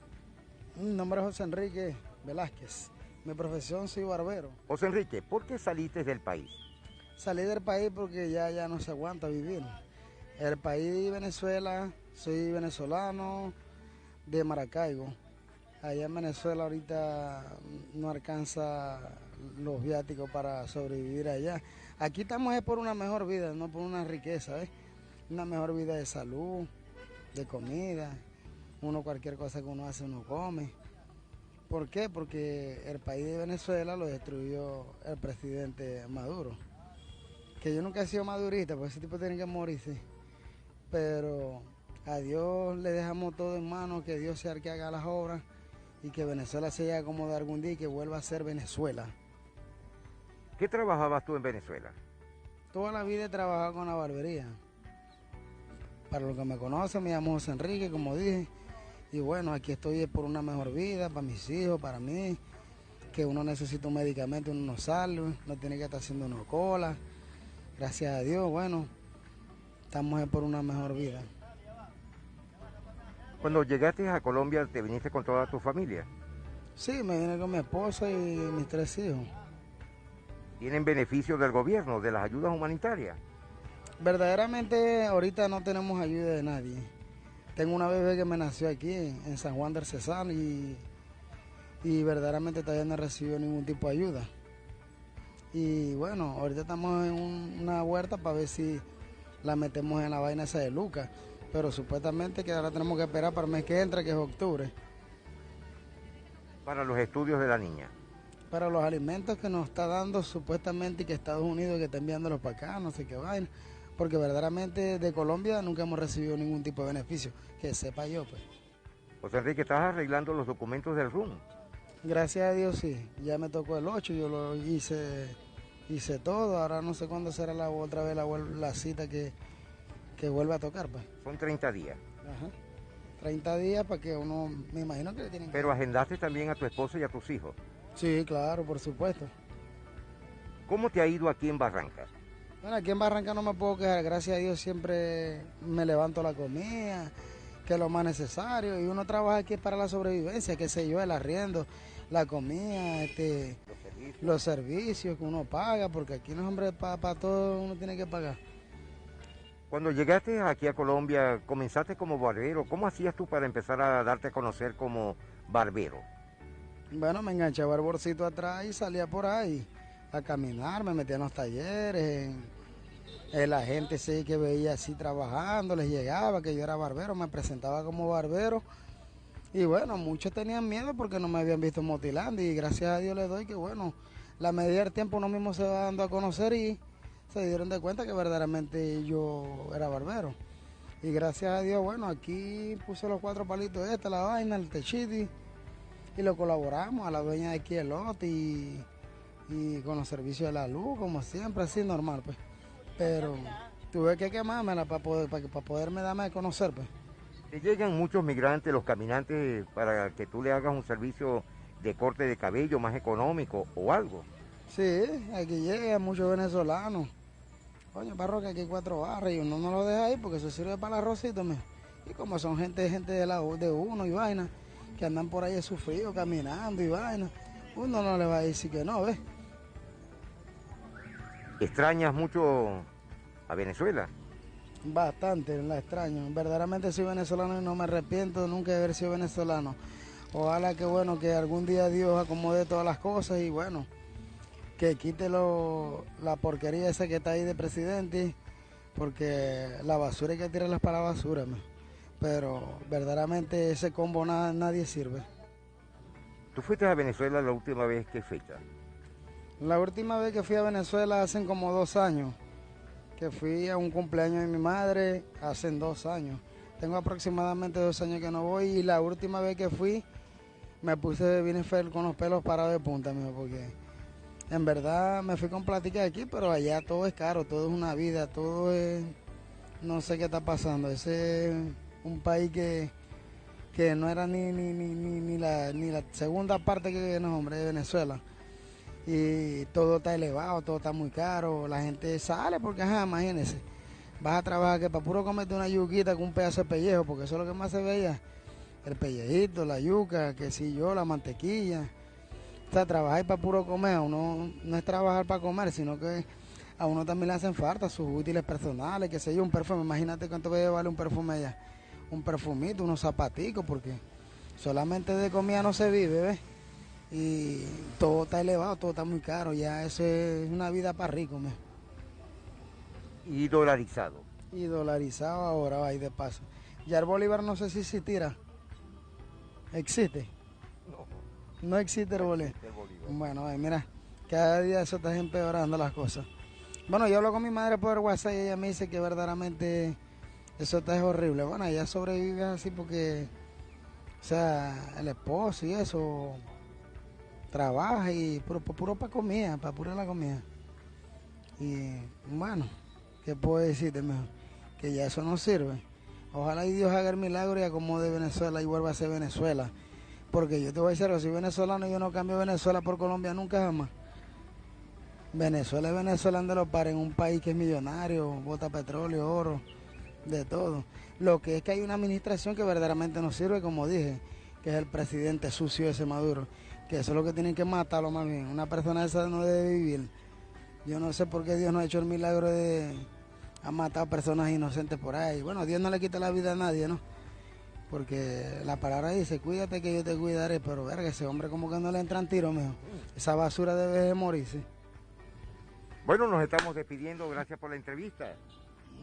Mi nombre es José Enrique Velázquez. Mi profesión soy barbero. José Enrique, ¿por qué saliste del país? Salí del país porque ya no se aguanta vivir. El país Venezuela, soy venezolano de Maracaibo. Allá en Venezuela ahorita no alcanza los viáticos para sobrevivir allá. Aquí estamos por una mejor vida, no por una riqueza, ¿ves? Una mejor vida de salud, de comida. Uno cualquier cosa que uno hace, uno come. ¿Por qué? Porque el país de Venezuela lo destruyó el presidente Maduro. Que yo nunca he sido madurista, pues ese tipo tiene que morirse. Pero a Dios le dejamos todo en manos, que Dios sea el que haga las obras y que Venezuela se llegue a acomodar algún día y que vuelva a ser Venezuela. ¿Qué trabajabas tú en Venezuela? Toda la vida he trabajado con la barbería. Para los que me conocen, me llamo José Enrique, como dije. Y bueno, aquí estoy por una mejor vida, para mis hijos, para mí. Que uno necesita un medicamento, uno no sale, no tiene que estar haciendo una cola. Gracias a Dios, bueno, estamos por una mejor vida. Cuando llegaste a Colombia, ¿te viniste con toda tu familia? Sí, me vine con mi esposa y mis 3 hijos. ¿Tienen beneficios del gobierno, de las ayudas humanitarias? Verdaderamente ahorita no tenemos ayuda de nadie. Tengo una bebé que me nació aquí en San Juan del Cesar y verdaderamente todavía no recibió ningún tipo de ayuda. Y bueno, ahorita estamos en una huerta para ver si la metemos en la vaina esa de Lucas. Pero supuestamente que ahora tenemos que esperar para el mes que entra, que es octubre. Para los estudios de la niña. Para los alimentos que nos está dando supuestamente que Estados Unidos que está enviándolos para acá, no sé qué vaina. Porque verdaderamente de Colombia nunca hemos recibido ningún tipo de beneficio, que sepa yo pues. José Enrique, ¿estás arreglando los documentos del RUN? Gracias a Dios sí, ya me tocó el 8, yo lo hice todo, ahora no sé cuándo será otra vez la cita que vuelva a tocar pues. Son 30 días. Ajá. 30 días para que uno, me imagino que le tienen que... Pero agendaste también a tu esposo y a tus hijos. Sí, claro, por supuesto. ¿Cómo te ha ido aquí en Barranca? Bueno, aquí en Barranca no me puedo quejar, gracias a Dios siempre me levanto la comida, que es lo más necesario, y uno trabaja aquí para la sobrevivencia, qué sé yo, el arriendo, la comida, los servicios que uno paga, porque aquí no, hombre, para todo uno tiene que pagar. Cuando llegaste aquí a Colombia, comenzaste como barbero, ¿cómo hacías tú para empezar a darte a conocer como barbero? Bueno, me enganchaba el bolsito atrás y salía por ahí a caminar, me metía en los talleres, la gente sí que veía así trabajando, les llegaba que yo era barbero, me presentaba como barbero y bueno, muchos tenían miedo porque no me habían visto motilando y gracias a Dios les doy que bueno, la medida del tiempo uno mismo se va dando a conocer y se dieron de cuenta que verdaderamente yo era barbero. Y gracias a Dios, bueno, aquí puse los 4 palitos la vaina, el techiti, y lo colaboramos a la dueña de aquí el lote y con los servicios de la luz, como siempre, así normal, pues. Pero tuve que quemármela para poderme darme a conocer, pues. Te llegan muchos migrantes, los caminantes, para que tú le hagas un servicio de corte de cabello más económico o algo. Sí, aquí llegan muchos venezolanos. Coño, parroquia, aquí hay 4 barras y uno no lo deja ahí porque eso sirve para el arrocito, mijo. Y como son gente de uno y vaina, que andan por ahí sufridos, caminando y vaina, uno no le va a decir que no, ¿ves? ¿Extrañas mucho a Venezuela? Bastante, la extraño. Verdaderamente soy venezolano y no me arrepiento nunca de haber sido venezolano. Ojalá que bueno, que algún día Dios acomode todas las cosas y bueno, que quite la porquería esa que está ahí de presidente, porque la basura hay que tirarlas para la basura, man. Pero verdaderamente ese combo nadie sirve. ¿Tú fuiste a Venezuela la última vez? ¿Qué fecha? La última vez que fui a Venezuela hace como 2 años, que fui a un cumpleaños de mi madre hace 2 años. Tengo aproximadamente 2 años que no voy y la última vez que fui vine con los pelos parados de punta, mijo, porque en verdad me fui con plática de aquí, pero allá todo es caro, todo es una vida, todo es, no sé qué está pasando. Ese es un país que no era ni la segunda parte que no, hombre, de Venezuela. Y todo está elevado, todo está muy caro, la gente sale porque, imagínense, vas a trabajar que para puro comerte una yuquita con un pedazo de pellejo, porque eso es lo que más se veía, el pellejito, la yuca, que si yo, la mantequilla. O sea, trabajar para puro comer, uno no es trabajar para comer, sino que a uno también le hacen falta sus útiles personales, que sé yo, un perfume, imagínate cuánto vale un perfume allá, un perfumito, unos zapaticos, porque solamente de comida no se vive, ¿ves? Y todo está elevado, todo está muy caro, ya eso es una vida para rico, ¿me? ¿Y dolarizado? Y dolarizado ahora, ahí de paso. Ya el bolívar no sé si tira. ¿Existe? No existe el bolívar. Bueno, mira, cada día eso está empeorando las cosas. Bueno, yo hablo con mi madre por WhatsApp y ella me dice que verdaderamente eso está horrible. Bueno, ella sobrevive así porque, o sea, el esposo y eso trabaja y puro para comida, para pura la comida. Y bueno, ¿qué puedo decirte mejor? Que ya eso no sirve. Ojalá y Dios haga el milagro y acomode Venezuela y vuelva a ser Venezuela. Porque yo te voy a decir, soy venezolano y yo no cambio Venezuela por Colombia nunca jamás. Venezuela es Venezuela donde lo paren, un país que es millonario, bota petróleo, oro, de todo. Lo que es que hay una administración que verdaderamente no sirve, como dije, que es el presidente sucio ese Maduro, que eso es lo que tienen que matarlo más bien. Una persona esa no debe vivir. Yo no sé por qué Dios no ha hecho el milagro de ha matado personas inocentes por ahí. Bueno, Dios no le quita la vida a nadie, ¿no? Porque la palabra dice, cuídate que yo te cuidaré, pero verga, ese hombre como que no le entran tiros, mijo. Esa basura debe de morirse. Bueno, nos estamos despidiendo, gracias por la entrevista.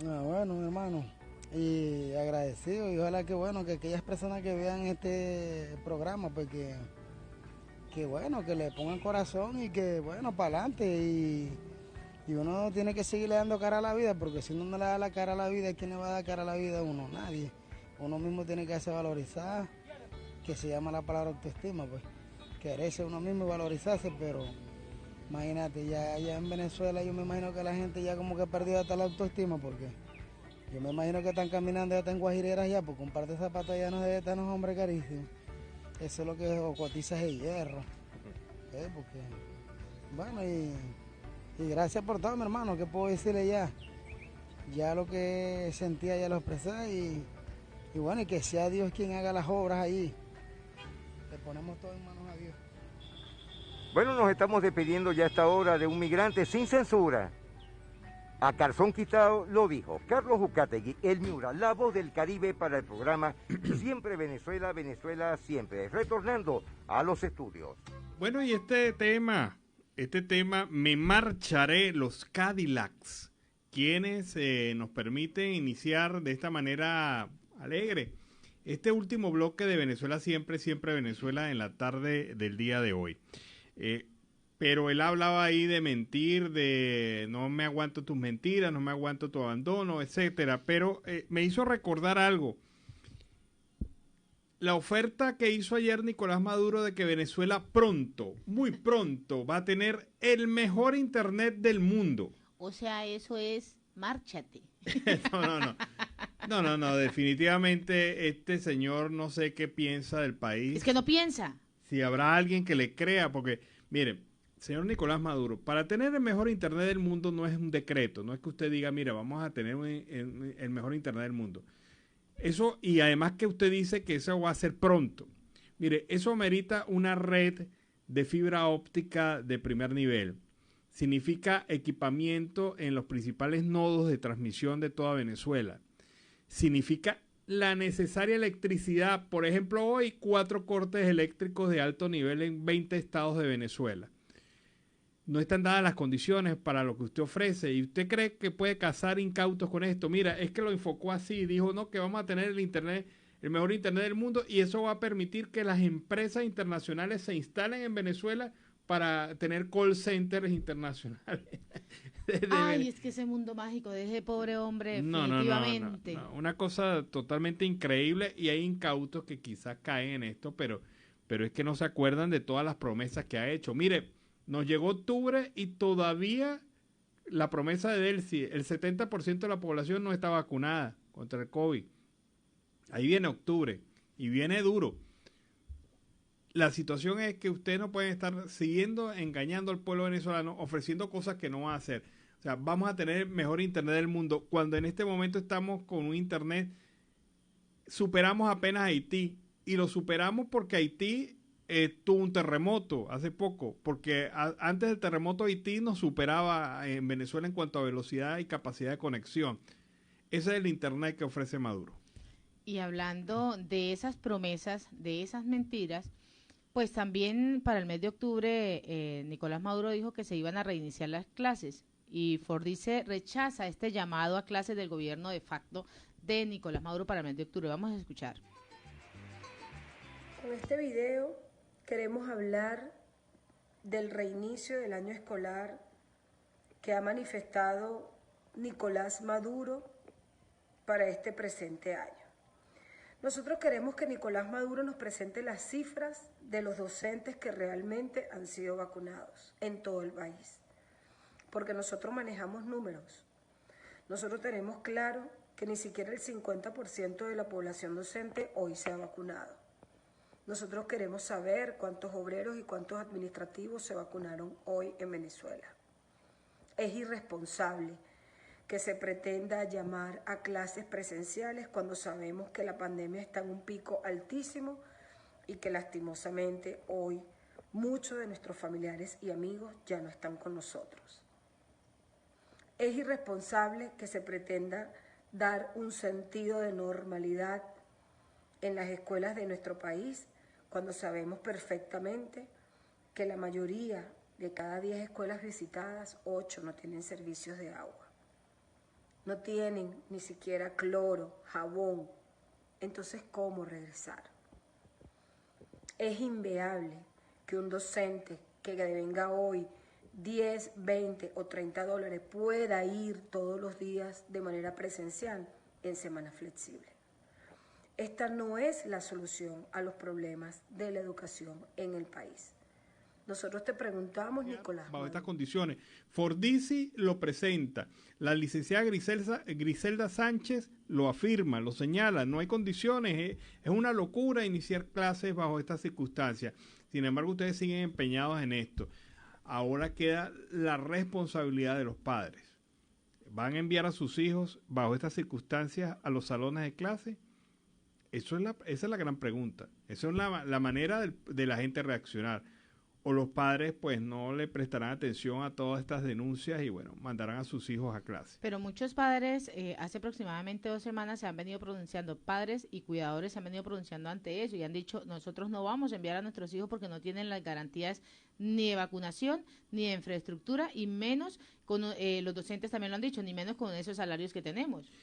Bueno, mi hermano, y agradecido, y ojalá que bueno, que aquellas personas que vean este programa, pues que bueno, que le pongan corazón y que bueno, para adelante, y uno tiene que seguirle dando cara a la vida, porque si uno no le da la cara a la vida, ¿quién le va a dar cara a la vida a uno? Nadie. Uno mismo tiene que hacer valorizar, que se llama la palabra autoestima, pues, quererse uno mismo y valorizarse, pero imagínate, ya en Venezuela yo me imagino que la gente ya como que perdió hasta la autoestima, porque yo me imagino que están caminando ya están guajireras ya, porque un par de zapatos ya no debe estar, no, hombre, carísimo. Eso es lo que o cotizas el hierro, porque, bueno, y gracias por todo, mi hermano, ¿qué puedo decirle ya? Ya lo que sentía ya lo expresé y bueno, y que sea Dios quien haga las obras ahí. Le ponemos todo en manos a Dios. Bueno, nos estamos despidiendo ya a esta hora de un migrante sin censura. A calzón quitado lo dijo Carlos Uzcategui, el Miura, la voz del Caribe para el programa Siempre Venezuela, Venezuela Siempre. Retornando a los estudios. Bueno, y este tema, Me Marcharé, los Cadillacs, quienes nos permiten iniciar de esta manera alegre este último bloque de Venezuela Siempre, Siempre Venezuela en la tarde del día de hoy. pero él hablaba ahí de mentir, de no me aguanto tus mentiras, no me aguanto tu abandono, etcétera. Pero me hizo recordar algo. La oferta que hizo ayer Nicolás Maduro de que Venezuela pronto, muy pronto, va a tener el mejor internet del mundo. O sea, eso es márchate. No, definitivamente este señor no sé qué piensa del país. Es que no piensa. Si habrá alguien que le crea, porque, mire, señor Nicolás Maduro, para tener el mejor internet del mundo no es un decreto, no es que usted diga, mira, vamos a tener el mejor internet del mundo. Eso, y además que usted dice que eso va a ser pronto. Mire, eso amerita una red de fibra óptica de primer nivel. Significa equipamiento en los principales nodos de transmisión de toda Venezuela. Significa la necesaria electricidad. Por ejemplo, hoy 4 cortes eléctricos de alto nivel en 20 estados de Venezuela. No están dadas las condiciones para lo que usted ofrece. ¿Y usted cree que puede cazar incautos con esto? Mira, es que lo enfocó así. Dijo, no, que vamos a tener el mejor internet del mundo, y eso va a permitir que las empresas internacionales se instalen en Venezuela para tener call centers internacionales. Ay, es que ese mundo mágico de ese pobre hombre, definitivamente. No. Una cosa totalmente increíble, y hay incautos que quizás caen en esto, pero es que no se acuerdan de todas las promesas que ha hecho. Mire, nos llegó octubre y todavía la promesa de Delcy, el 70% de la población no está vacunada contra el COVID. Ahí viene octubre y viene duro. La situación es que ustedes no pueden estar siguiendo engañando al pueblo venezolano, ofreciendo cosas que no van a hacer. O sea, vamos a tener el mejor internet del mundo, cuando en este momento estamos con un internet, superamos apenas a Haití, y lo superamos porque Haití tuvo un terremoto hace poco, porque antes del terremoto Haití nos superaba en Venezuela en cuanto a velocidad y capacidad de conexión. Ese es el internet que ofrece Maduro. Y hablando de esas promesas, de esas mentiras, pues también para el mes de octubre Nicolás Maduro dijo que se iban a reiniciar las clases, y Fordice rechaza este llamado a clases del gobierno de facto de Nicolás Maduro para el mes de octubre. Vamos a escuchar. Con este video queremos hablar del reinicio del año escolar que ha manifestado Nicolás Maduro para este presente año. Nosotros queremos que Nicolás Maduro nos presente las cifras de los docentes que realmente han sido vacunados en todo el país, porque nosotros manejamos números. Nosotros tenemos claro que ni siquiera el 50% de la población docente hoy se ha vacunado. Nosotros queremos saber cuántos obreros y cuántos administrativos se vacunaron hoy en Venezuela. Es irresponsable que se pretenda llamar a clases presenciales cuando sabemos que la pandemia está en un pico altísimo y que lastimosamente hoy muchos de nuestros familiares y amigos ya no están con nosotros. Es irresponsable que se pretenda dar un sentido de normalidad en las escuelas de nuestro país cuando sabemos perfectamente que la mayoría de cada 10 escuelas visitadas, 8 no tienen servicios de agua. No tienen ni siquiera cloro, jabón. Entonces, ¿cómo regresar? Es inviable que un docente que devenga hoy 10, 20 o 30 dólares pueda ir todos los días de manera presencial en semana flexible. Esta no es la solución a los problemas de la educación en el país. Nosotros te preguntamos, Nicolás. Bajo estas condiciones, Fordice lo presenta, la licenciada Griselda Sánchez lo afirma, lo señala, no hay condiciones, es una locura iniciar clases bajo estas circunstancias. Sin embargo, ustedes siguen empeñados en esto. Ahora queda la responsabilidad de los padres. ¿Van a enviar a sus hijos bajo estas circunstancias a los salones de clase? Esa es la gran pregunta. Esa es la manera de la gente reaccionar. O los padres pues no le prestarán atención a todas estas denuncias y bueno, mandarán a sus hijos a clase. Pero muchos padres hace aproximadamente 2 semanas se han venido pronunciando, padres y cuidadores se han venido pronunciando ante eso y han dicho, nosotros no vamos a enviar a nuestros hijos porque no tienen las garantías ni de vacunación, ni de infraestructura y menos, con los docentes también lo han dicho, ni menos con esos salarios que tenemos.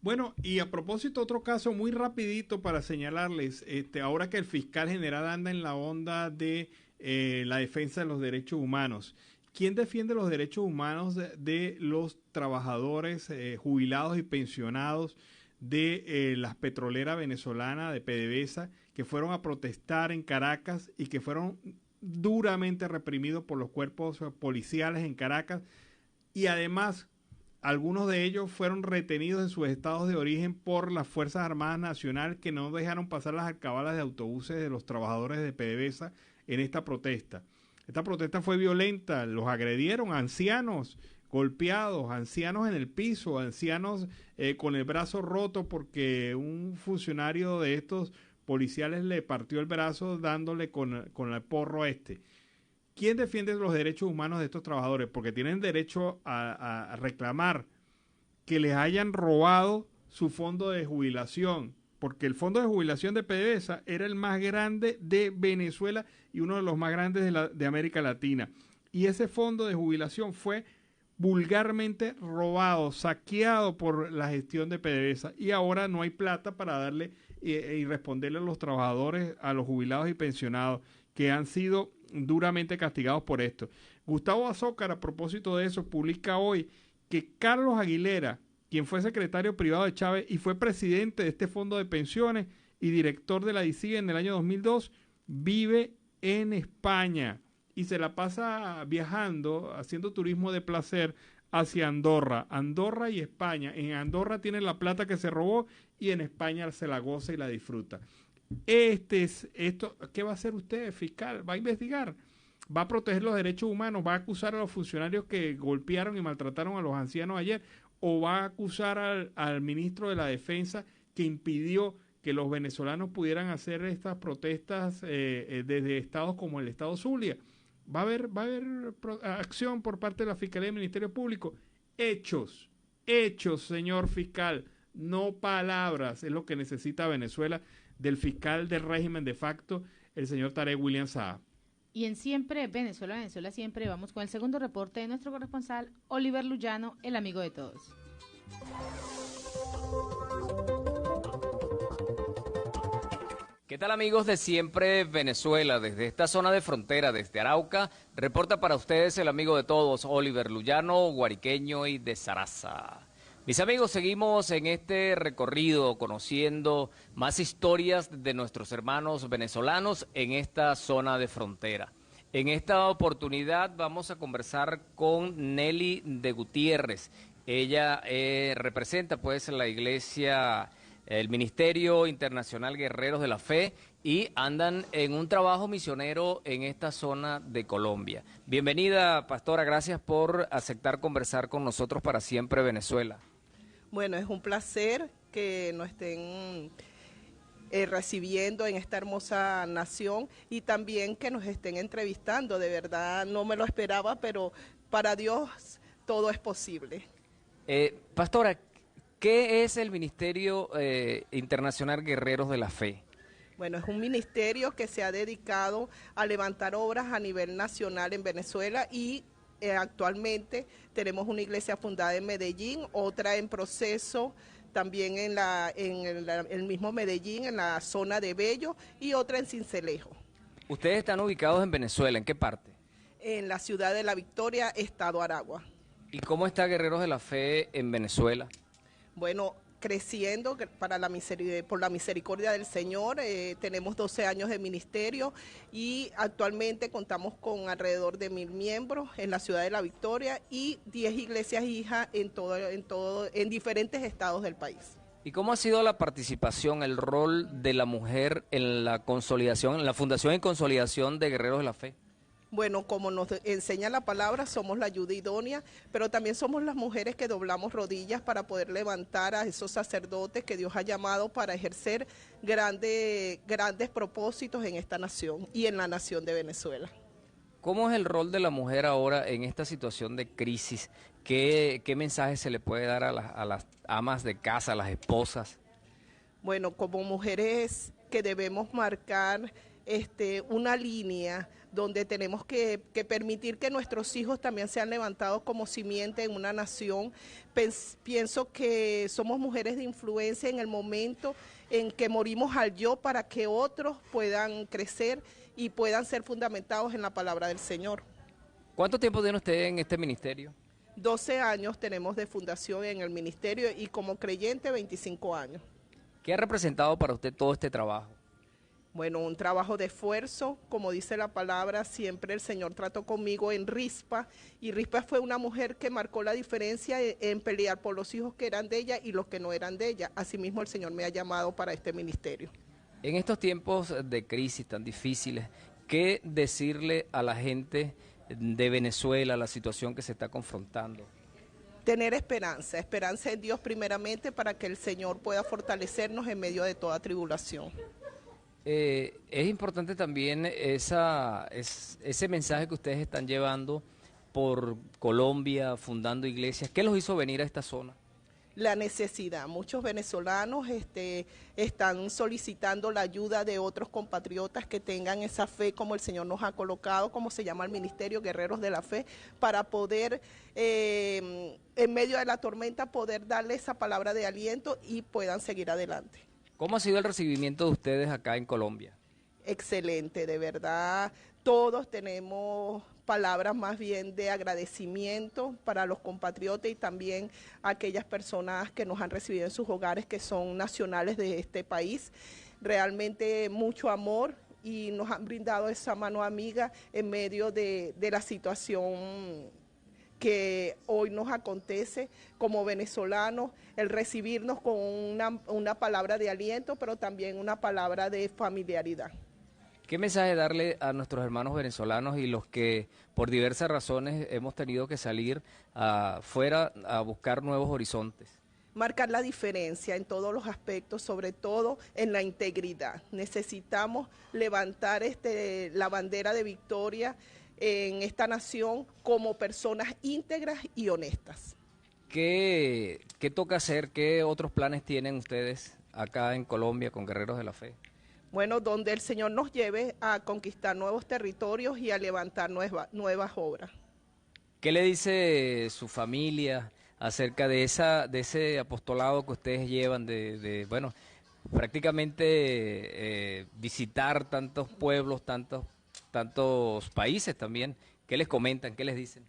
Bueno, y a propósito, otro caso muy rapidito para señalarles, ahora que el fiscal general anda en la onda de la defensa de los derechos humanos. ¿Quién defiende los derechos humanos de los trabajadores jubilados y pensionados de las petroleras venezolanas de PDVSA que fueron a protestar en Caracas y que fueron duramente reprimidos por los cuerpos policiales en Caracas? Y además, algunos de ellos fueron retenidos en sus estados de origen por las Fuerzas Armadas Nacionales, que no dejaron pasar las alcabalas de autobuses de los trabajadores de PDVSA en esta protesta. Esta protesta fue violenta, los agredieron, ancianos golpeados, ancianos en el piso, ancianos con el brazo roto porque un funcionario de estos policiales le partió el brazo dándole con el porro este. ¿Quién defiende los derechos humanos de estos trabajadores? Porque tienen derecho a reclamar que les hayan robado su fondo de jubilación, porque el fondo de jubilación de PDVSA era el más grande de Venezuela y uno de los más grandes de América Latina. Y ese fondo de jubilación fue vulgarmente robado, saqueado por la gestión de PDVSA. Y ahora no hay plata para darle y responderle a los trabajadores, a los jubilados y pensionados que han sido duramente castigados por esto. Gustavo Azócar, a propósito de eso, publica hoy que Carlos Aguilera, quien fue secretario privado de Chávez y fue presidente de este fondo de pensiones y director de la DICIG en el año 2002, vive en España y se la pasa viajando, haciendo turismo de placer hacia Andorra y España. En Andorra tiene la plata que se robó y en España se la goza y la disfruta. ¿Qué va a hacer usted, fiscal? ¿Va a investigar? ¿Va a proteger los derechos humanos? ¿Va a acusar a los funcionarios que golpearon y maltrataron a los ancianos ayer? ¿O va a acusar al ministro de la Defensa que impidió que los venezolanos pudieran hacer estas protestas desde estados como el estado Zulia? ¿Va a haber acción por parte de la Fiscalía y del Ministerio Público? Hechos, señor fiscal, no palabras. Es lo que necesita Venezuela del fiscal del régimen de facto, el señor Tarek William Saab. Y en Siempre Venezuela, Venezuela Siempre, vamos con el segundo reporte de nuestro corresponsal, Oliver Luyano, el amigo de todos. ¿Qué tal, amigos de Siempre Venezuela? Desde esta zona de frontera, desde Arauca, reporta para ustedes el amigo de todos, Oliver Luyano, guariqueño y de Zaraza. Mis amigos, seguimos en este recorrido conociendo más historias de nuestros hermanos venezolanos en esta zona de frontera. En esta oportunidad vamos a conversar con Nelly de Gutiérrez. Ella representa pues la iglesia, el Ministerio Internacional Guerreros de la Fe, y andan en un trabajo misionero en esta zona de Colombia. Bienvenida, pastora, gracias por aceptar conversar con nosotros para Siempre Venezuela. Bueno, es un placer que nos estén recibiendo en esta hermosa nación y también que nos estén entrevistando. De verdad no me lo esperaba, pero para Dios todo es posible. Pastora, ¿qué es el Ministerio Internacional Guerreros de la Fe? Bueno, es un ministerio que se ha dedicado a levantar obras a nivel nacional en Venezuela y actualmente tenemos una iglesia fundada en Medellín, otra en proceso también en el mismo Medellín, en la zona de Bello, y otra en Sincelejo. ¿Ustedes están ubicados en Venezuela? ¿En qué parte? En la ciudad de La Victoria, estado Aragua. ¿Y cómo está Guerreros de la Fe en Venezuela? Bueno, creciendo por la misericordia del Señor. Tenemos 12 años de ministerio y actualmente contamos con alrededor de 1,000 miembros en la ciudad de La Victoria y 10 iglesias hijas en diferentes estados del país. ¿Y cómo ha sido la participación, el rol de la mujer en la consolidación, en la fundación y consolidación de Guerreros de la Fe? Bueno, como nos enseña la palabra, somos la ayuda idónea, pero también somos las mujeres que doblamos rodillas para poder levantar a esos sacerdotes que Dios ha llamado para ejercer grandes propósitos en esta nación y en la nación de Venezuela. ¿Cómo es el rol de la mujer ahora en esta situación de crisis? ¿Qué mensaje se le puede dar a las amas de casa, a las esposas? Bueno, como mujeres que debemos marcar una línea donde tenemos que permitir que nuestros hijos también sean levantados como simiente en una nación. Pienso que somos mujeres de influencia en el momento en que morimos al yo para que otros puedan crecer y puedan ser fundamentados en la palabra del Señor. ¿Cuánto tiempo tiene usted en este ministerio? 12 años tenemos de fundación en el ministerio y como creyente 25 años. ¿Qué ha representado para usted todo este trabajo? Bueno, un trabajo de esfuerzo, como dice la palabra, siempre el Señor trató conmigo en Rispa, y Rispa fue una mujer que marcó la diferencia en pelear por los hijos que eran de ella y los que no eran de ella. Asimismo, el Señor me ha llamado para este ministerio. En estos tiempos de crisis tan difíciles, ¿qué decirle a la gente de Venezuela, la situación que se está confrontando? Tener esperanza, esperanza en Dios primeramente para que el Señor pueda fortalecernos en medio de toda tribulación. Es importante también ese mensaje que ustedes están llevando por Colombia, fundando iglesias. ¿Qué los hizo venir a esta zona? La necesidad. Muchos venezolanos están solicitando la ayuda de otros compatriotas que tengan esa fe como el Señor nos ha colocado, como se llama el ministerio, Guerreros de la Fe, para poder, en medio de la tormenta, poder darle esa palabra de aliento y puedan seguir adelante. ¿Cómo ha sido el recibimiento de ustedes acá en Colombia? Excelente, de verdad. Todos tenemos palabras más bien de agradecimiento para los compatriotas y también aquellas personas que nos han recibido en sus hogares, que son nacionales de este país. Realmente mucho amor y nos han brindado esa mano amiga en medio de la situación que hoy nos acontece como venezolanos, el recibirnos con una palabra de aliento, pero también una palabra de familiaridad. ¿Qué mensaje darle a nuestros hermanos venezolanos y los que por diversas razones hemos tenido que salir afuera a buscar nuevos horizontes? Marcar la diferencia en todos los aspectos, sobre todo en la integridad. Necesitamos levantar la bandera de victoria en esta nación como personas íntegras y honestas. ¿Qué toca hacer? ¿Qué otros planes tienen ustedes acá en Colombia con Guerreros de la Fe? Bueno, donde el Señor nos lleve a conquistar nuevos territorios y a levantar nuevas obras. ¿Qué le dice su familia acerca de ese apostolado que ustedes llevan de prácticamente visitar tantos pueblos, tantos países también? ¿Qué les comentan? ¿Qué les dicen?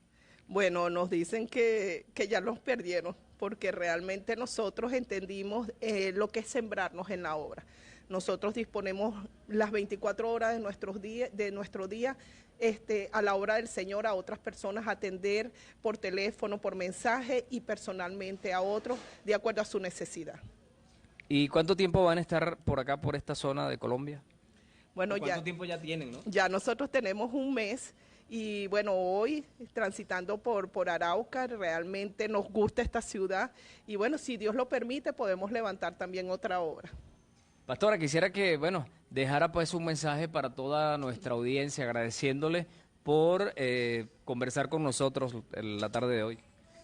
Bueno, nos dicen que ya los perdieron, porque realmente nosotros entendimos lo que es sembrarnos en la obra. Nosotros disponemos las 24 horas de nuestro día a la obra del Señor, a otras personas, atender por teléfono, por mensaje y personalmente a otros, de acuerdo a su necesidad. ¿Y cuánto tiempo van a estar por acá, por esta zona de Colombia? Bueno, ¿Cuánto tiempo ya tienen, no? Ya nosotros tenemos un mes. Y bueno, hoy transitando por Arauca, realmente nos gusta esta ciudad y bueno, si Dios lo permite, podemos levantar también otra obra. Pastora, quisiera que, dejara pues un mensaje para toda nuestra audiencia, agradeciéndole por conversar con nosotros en la tarde de hoy.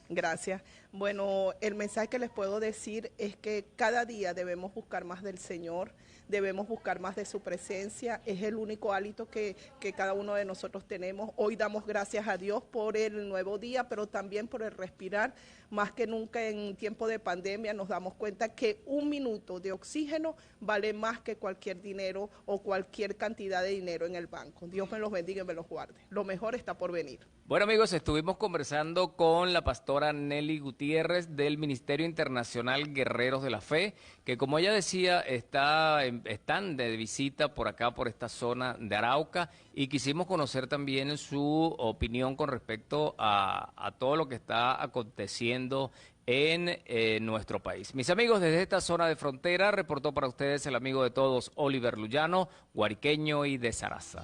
Gracias. Bueno, el mensaje que les puedo decir es que cada día debemos buscar más del Señor, debemos buscar más de su presencia, es el único hálito que cada uno de nosotros tenemos. Hoy damos gracias a Dios por el nuevo día, pero también por el respirar. Más que nunca en tiempo de pandemia nos damos cuenta que un minuto de oxígeno vale más que cualquier dinero o cualquier cantidad de dinero en el banco. Dios me los bendiga y me los guarde. Lo mejor está por venir. Bueno, amigos, estuvimos conversando con la pastora Nelly Gutiérrez del Ministerio Internacional Guerreros de la Fe, que como ella decía, están de visita por acá, por esta zona de Arauca, y quisimos conocer también su opinión con respecto a todo lo que está aconteciendo en nuestro país. Mis amigos, desde esta zona de frontera, reportó para ustedes el amigo de todos, Oliver Luyano, guariqueño y de Zaraza.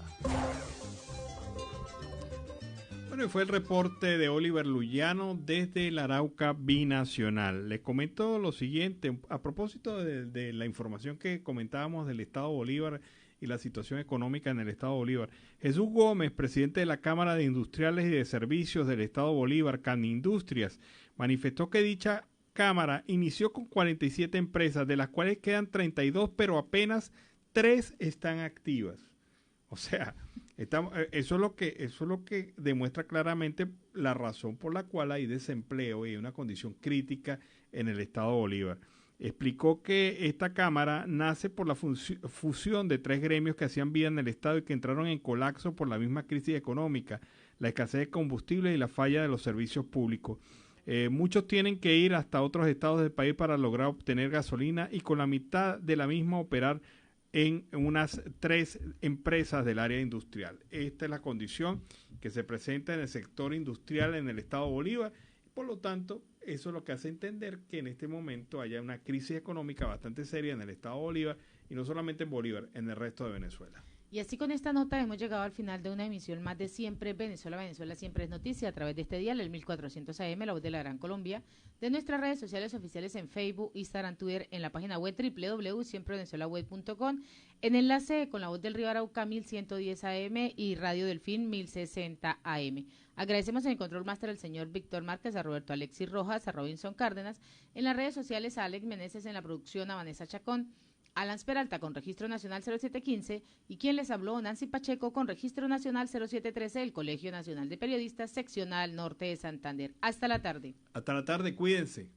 Bueno, y fue el reporte de Oliver Luyano desde el Arauca Binacional. Les comento lo siguiente, a propósito de la información que comentábamos del Estado Bolívar y la situación económica en el Estado Bolívar. Jesús Gómez, presidente de la Cámara de Industriales y de Servicios del Estado Bolívar, Canindustrias, manifestó que dicha Cámara inició con 47 empresas, de las cuales quedan 32, pero apenas 3 están activas. O sea, eso es lo que demuestra claramente la razón por la cual hay desempleo y una condición crítica en el Estado Bolívar. Explicó que esta Cámara nace por la fusión de 3 gremios que hacían vida en el Estado y que entraron en colapso por la misma crisis económica, la escasez de combustible y la falla de los servicios públicos. Muchos tienen que ir hasta otros estados del país para lograr obtener gasolina y con la mitad de la misma operar en unas 3 empresas del área industrial. Esta es la condición que se presenta en el sector industrial en el estado Bolívar. Por lo tanto, eso es lo que hace entender que en este momento haya una crisis económica bastante seria en el estado Bolívar y no solamente en Bolívar, en el resto de Venezuela. Y así con esta nota hemos llegado al final de una emisión más de Siempre Venezuela. Venezuela siempre es noticia a través de este dial, el 1400 AM, la voz de la Gran Colombia, de nuestras redes sociales oficiales en Facebook, Instagram, Twitter, en la página web www.siemprevenezuelaweb.com, en enlace con la voz del Río Arauca 1110 AM y Radio Delfín 1060 AM. Agradecemos en el control máster al señor Víctor Márquez, a Roberto Alexis Rojas, a Robinson Cárdenas, en las redes sociales a Alex Meneses, en la producción a Vanessa Chacón, Alan Peralta con Registro Nacional 0715 y quien les habló, Nancy Pacheco con Registro Nacional 0713 del Colegio Nacional de Periodistas Seccional Norte de Santander. Hasta la tarde. Hasta la tarde, cuídense.